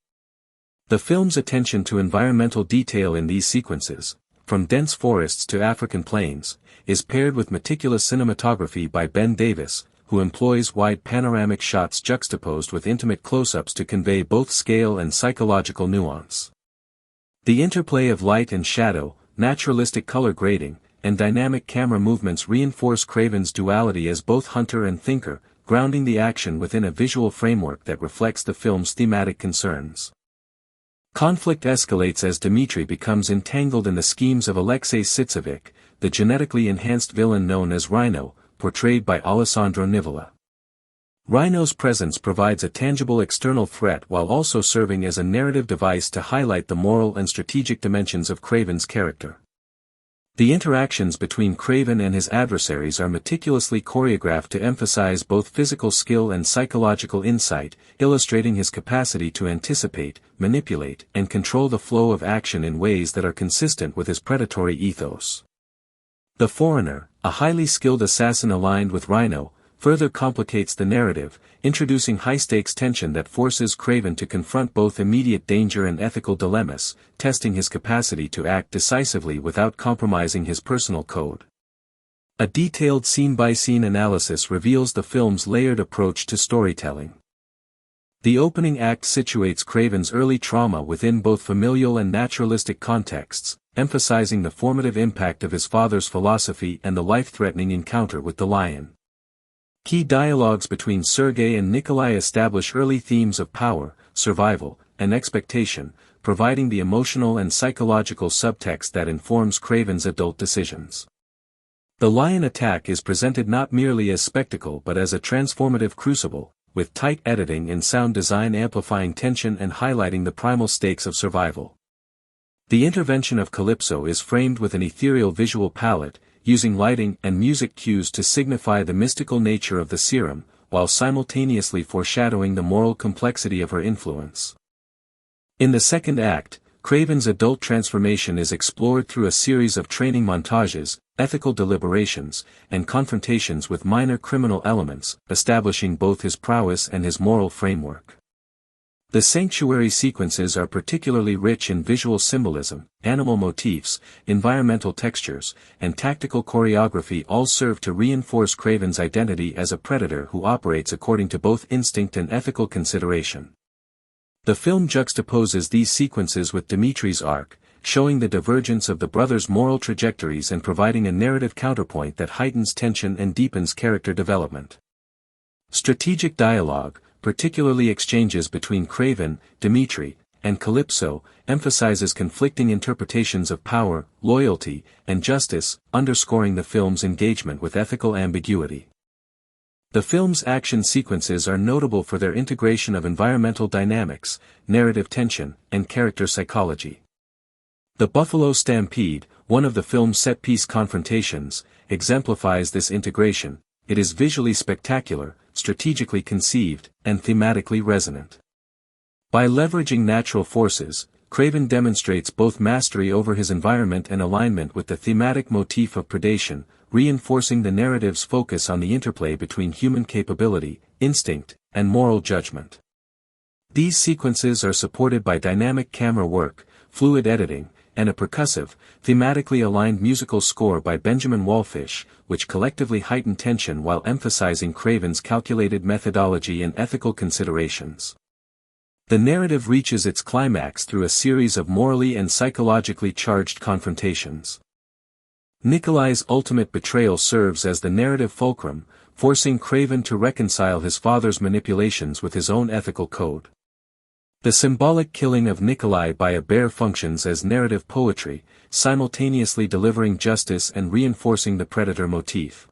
The film's attention to environmental detail in these sequences, from dense forests to African plains, is paired with meticulous cinematography by Ben Davis, who employs wide panoramic shots juxtaposed with intimate close-ups to convey both scale and psychological nuance. The interplay of light and shadow, naturalistic color grading, and dynamic camera movements reinforce Kraven's duality as both hunter and thinker, grounding the action within a visual framework that reflects the film's thematic concerns. Conflict escalates as Dmitri becomes entangled in the schemes of Alexei Sitsovic, the genetically enhanced villain known as Rhino, portrayed by Alessandro Nivola. Rhino's presence provides a tangible external threat while also serving as a narrative device to highlight the moral and strategic dimensions of Kraven's character. The interactions between Kraven and his adversaries are meticulously choreographed to emphasize both physical skill and psychological insight, illustrating his capacity to anticipate, manipulate, and control the flow of action in ways that are consistent with his predatory ethos. The Foreigner, a highly skilled assassin aligned with Rhino, further complicates the narrative, introducing high-stakes tension that forces Kraven to confront both immediate danger and ethical dilemmas, testing his capacity to act decisively without compromising his personal code. A detailed scene-by-scene analysis reveals the film's layered approach to storytelling. The opening act situates Kraven's early trauma within both familial and naturalistic contexts, emphasizing the formative impact of his father's philosophy and the life-threatening encounter with the lion. Key dialogues between Sergei and Nikolai establish early themes of power, survival, and expectation, providing the emotional and psychological subtext that informs Kraven's adult decisions. The lion attack is presented not merely as spectacle but as a transformative crucible, with tight editing and sound design amplifying tension and highlighting the primal stakes of survival. The intervention of Calypso is framed with an ethereal visual palette, using lighting and music cues to signify the mystical nature of the serum, while simultaneously foreshadowing the moral complexity of her influence. In the second act, Kraven's adult transformation is explored through a series of training montages, ethical deliberations, and confrontations with minor criminal elements, establishing both his prowess and his moral framework. The sanctuary sequences are particularly rich in visual symbolism, animal motifs, environmental textures, and tactical choreography, all serve to reinforce Kraven's identity as a predator who operates according to both instinct and ethical consideration. The film juxtaposes these sequences with Dimitri's arc, showing the divergence of the brothers' moral trajectories and providing a narrative counterpoint that heightens tension and deepens character development. Strategic dialogue, particularly exchanges between Kraven, Dimitri, and Calypso, emphasizes conflicting interpretations of power, loyalty, and justice, underscoring the film's engagement with ethical ambiguity. The film's action sequences are notable for their integration of environmental dynamics, narrative tension, and character psychology. The Buffalo Stampede, one of the film's set-piece confrontations, exemplifies this integration. It is visually spectacular, strategically conceived, and thematically resonant. By leveraging natural forces, Kraven demonstrates both mastery over his environment and alignment with the thematic motif of predation, reinforcing the narrative's focus on the interplay between human capability, instinct, and moral judgment. These sequences are supported by dynamic camera work, fluid editing, and a percussive, thematically aligned musical score by Benjamin Wallfish, which collectively heighten tension while emphasizing Kraven's calculated methodology and ethical considerations. The narrative reaches its climax through a series of morally and psychologically charged confrontations. Nikolai's ultimate betrayal serves as the narrative fulcrum, forcing Kraven to reconcile his father's manipulations with his own ethical code. The symbolic killing of Nikolai by a bear functions as narrative poetry, simultaneously delivering justice and reinforcing the predator motif.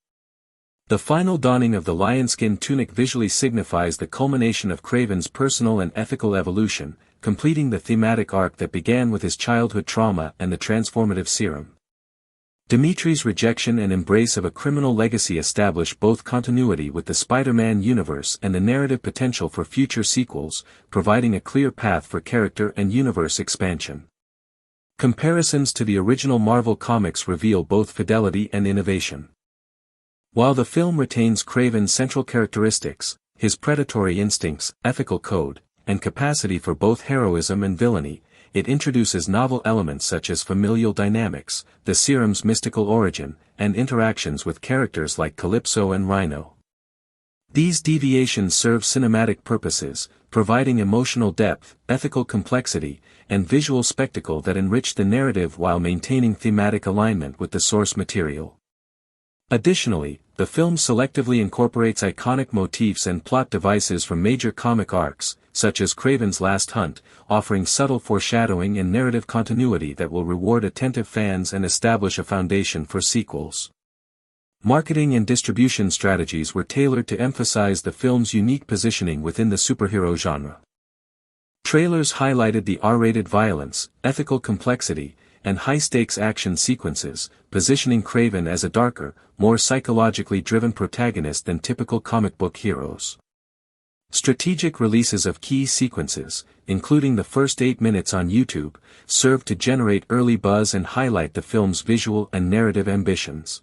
The final donning of the lionskin tunic visually signifies the culmination of Kraven's personal and ethical evolution, completing the thematic arc that began with his childhood trauma and the transformative serum. Dimitri's rejection and embrace of a criminal legacy establish both continuity with the Spider-Man universe and the narrative potential for future sequels, providing a clear path for character and universe expansion. Comparisons to the original Marvel Comics reveal both fidelity and innovation. While the film retains Kraven's central characteristics, his predatory instincts, ethical code, and capacity for both heroism and villainy, it introduces novel elements such as familial dynamics, the serum's mystical origin, and interactions with characters like Calypso and Rhino. These deviations serve cinematic purposes, providing emotional depth, ethical complexity, and visual spectacle that enrich the narrative while maintaining thematic alignment with the source material. Additionally, the film selectively incorporates iconic motifs and plot devices from major comic arcs, such as Kraven's Last Hunt, offering subtle foreshadowing and narrative continuity that will reward attentive fans and establish a foundation for sequels. Marketing and distribution strategies were tailored to emphasize the film's unique positioning within the superhero genre. Trailers highlighted the R-rated violence, ethical complexity, and high-stakes action sequences, positioning Kraven as a darker, more psychologically driven protagonist than typical comic book heroes. Strategic releases of key sequences, including the first 8 minutes on YouTube, served to generate early buzz and highlight the film's visual and narrative ambitions.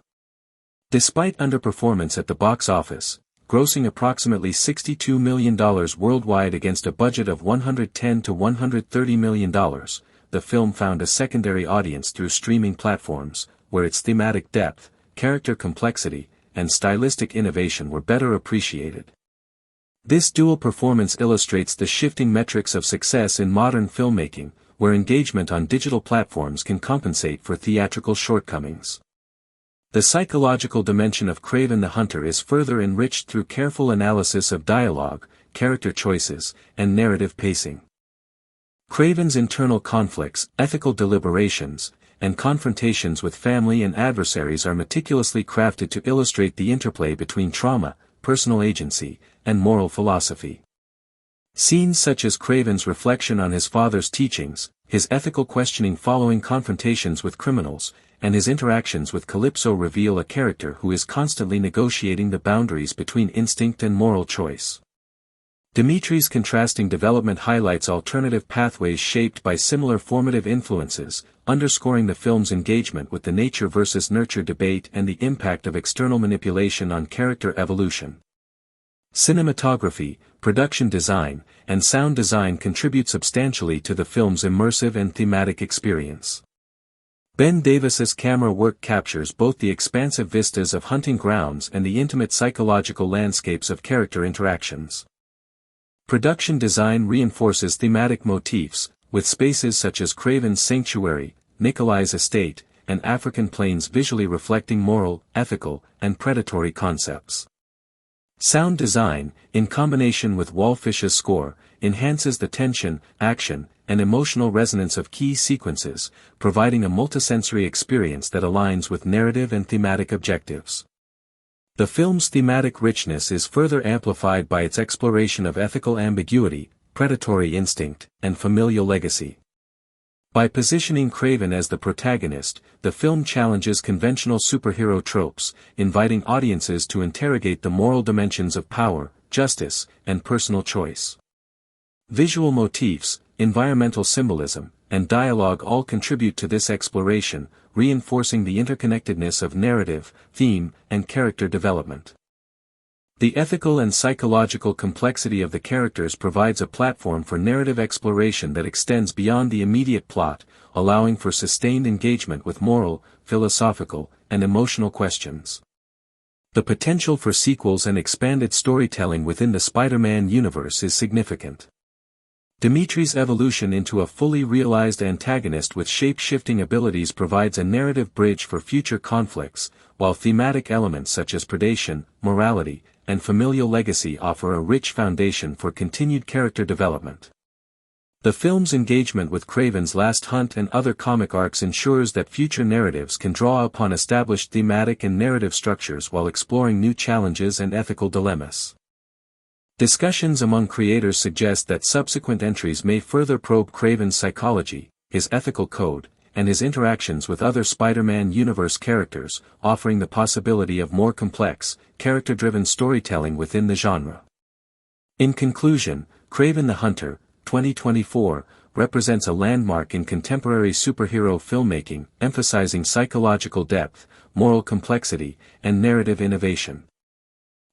Despite underperformance at the box office, grossing approximately $62 million worldwide against a budget of $110 to $130 million, the film found a secondary audience through streaming platforms, where its thematic depth, character complexity, and stylistic innovation were better appreciated. This dual performance illustrates the shifting metrics of success in modern filmmaking, where engagement on digital platforms can compensate for theatrical shortcomings. The psychological dimension of Kraven the Hunter is further enriched through careful analysis of dialogue, character choices, and narrative pacing. Kraven's internal conflicts, ethical deliberations, and confrontations with family and adversaries are meticulously crafted to illustrate the interplay between trauma, personal agency, and moral philosophy. Scenes such as Kraven's reflection on his father's teachings, his ethical questioning following confrontations with criminals, and his interactions with Calypso reveal a character who is constantly negotiating the boundaries between instinct and moral choice. Dimitri's contrasting development highlights alternative pathways shaped by similar formative influences, underscoring the film's engagement with the nature versus nurture debate and the impact of external manipulation on character evolution. Cinematography, production design, and sound design contribute substantially to the film's immersive and thematic experience. Ben Davis's camera work captures both the expansive vistas of hunting grounds and the intimate psychological landscapes of character interactions. Production design reinforces thematic motifs, with spaces such as Kraven's sanctuary, Nikolai's estate, and African plains visually reflecting moral, ethical, and predatory concepts. Sound design, in combination with Wallfish's score, enhances the tension, action, and emotional resonance of key sequences, providing a multisensory experience that aligns with narrative and thematic objectives. The film's thematic richness is further amplified by its exploration of ethical ambiguity, predatory instinct, and familial legacy. By positioning Kraven as the protagonist, the film challenges conventional superhero tropes, inviting audiences to interrogate the moral dimensions of power, justice, and personal choice. Visual motifs, environmental symbolism, and dialogue all contribute to this exploration, reinforcing the interconnectedness of narrative, theme, and character development. The ethical and psychological complexity of the characters provides a platform for narrative exploration that extends beyond the immediate plot, allowing for sustained engagement with moral, philosophical, and emotional questions. The potential for sequels and expanded storytelling within the Spider-Man universe is significant. Dimitri's evolution into a fully realized antagonist with shape-shifting abilities provides a narrative bridge for future conflicts, while thematic elements such as predation, morality, and familial legacy offer a rich foundation for continued character development. The film's engagement with Kraven's Last Hunt and other comic arcs ensures that future narratives can draw upon established thematic and narrative structures while exploring new challenges and ethical dilemmas. Discussions among creators suggest that subsequent entries may further probe Kraven's psychology, his ethical code, and his interactions with other Spider-Man universe characters, offering the possibility of more complex, character-driven storytelling within the genre. In conclusion, Kraven the Hunter, 2024, represents a landmark in contemporary superhero filmmaking, emphasizing psychological depth, moral complexity, and narrative innovation.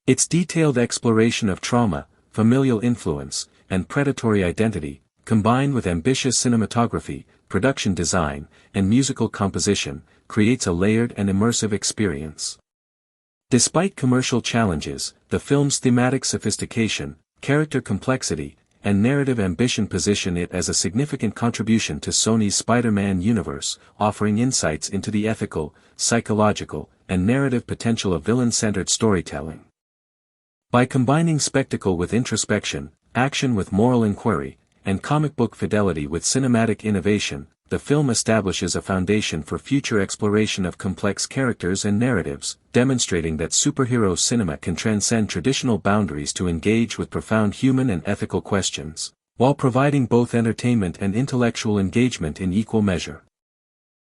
Its detailed exploration of trauma, familial influence, and predatory identity, combined with ambitious cinematography, production design, and musical composition, creates a layered and immersive experience. Despite commercial challenges, the film's thematic sophistication, character complexity, and narrative ambition position it as a significant contribution to Sony's Spider-Man universe, offering insights into the ethical, psychological, and narrative potential of villain-centered storytelling. By combining spectacle with introspection, action with moral inquiry, and comic book fidelity with cinematic innovation, the film establishes a foundation for future exploration of complex characters and narratives, demonstrating that superhero cinema can transcend traditional boundaries to engage with profound human and ethical questions, while providing both entertainment and intellectual engagement in equal measure.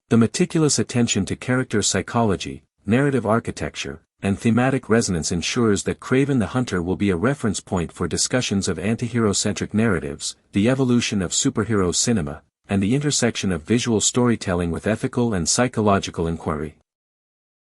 The meticulous attention to character psychology, narrative architecture, and thematic resonance ensures that Kraven the Hunter will be a reference point for discussions of antihero-centric narratives, the evolution of superhero cinema, and the intersection of visual storytelling with ethical and psychological inquiry.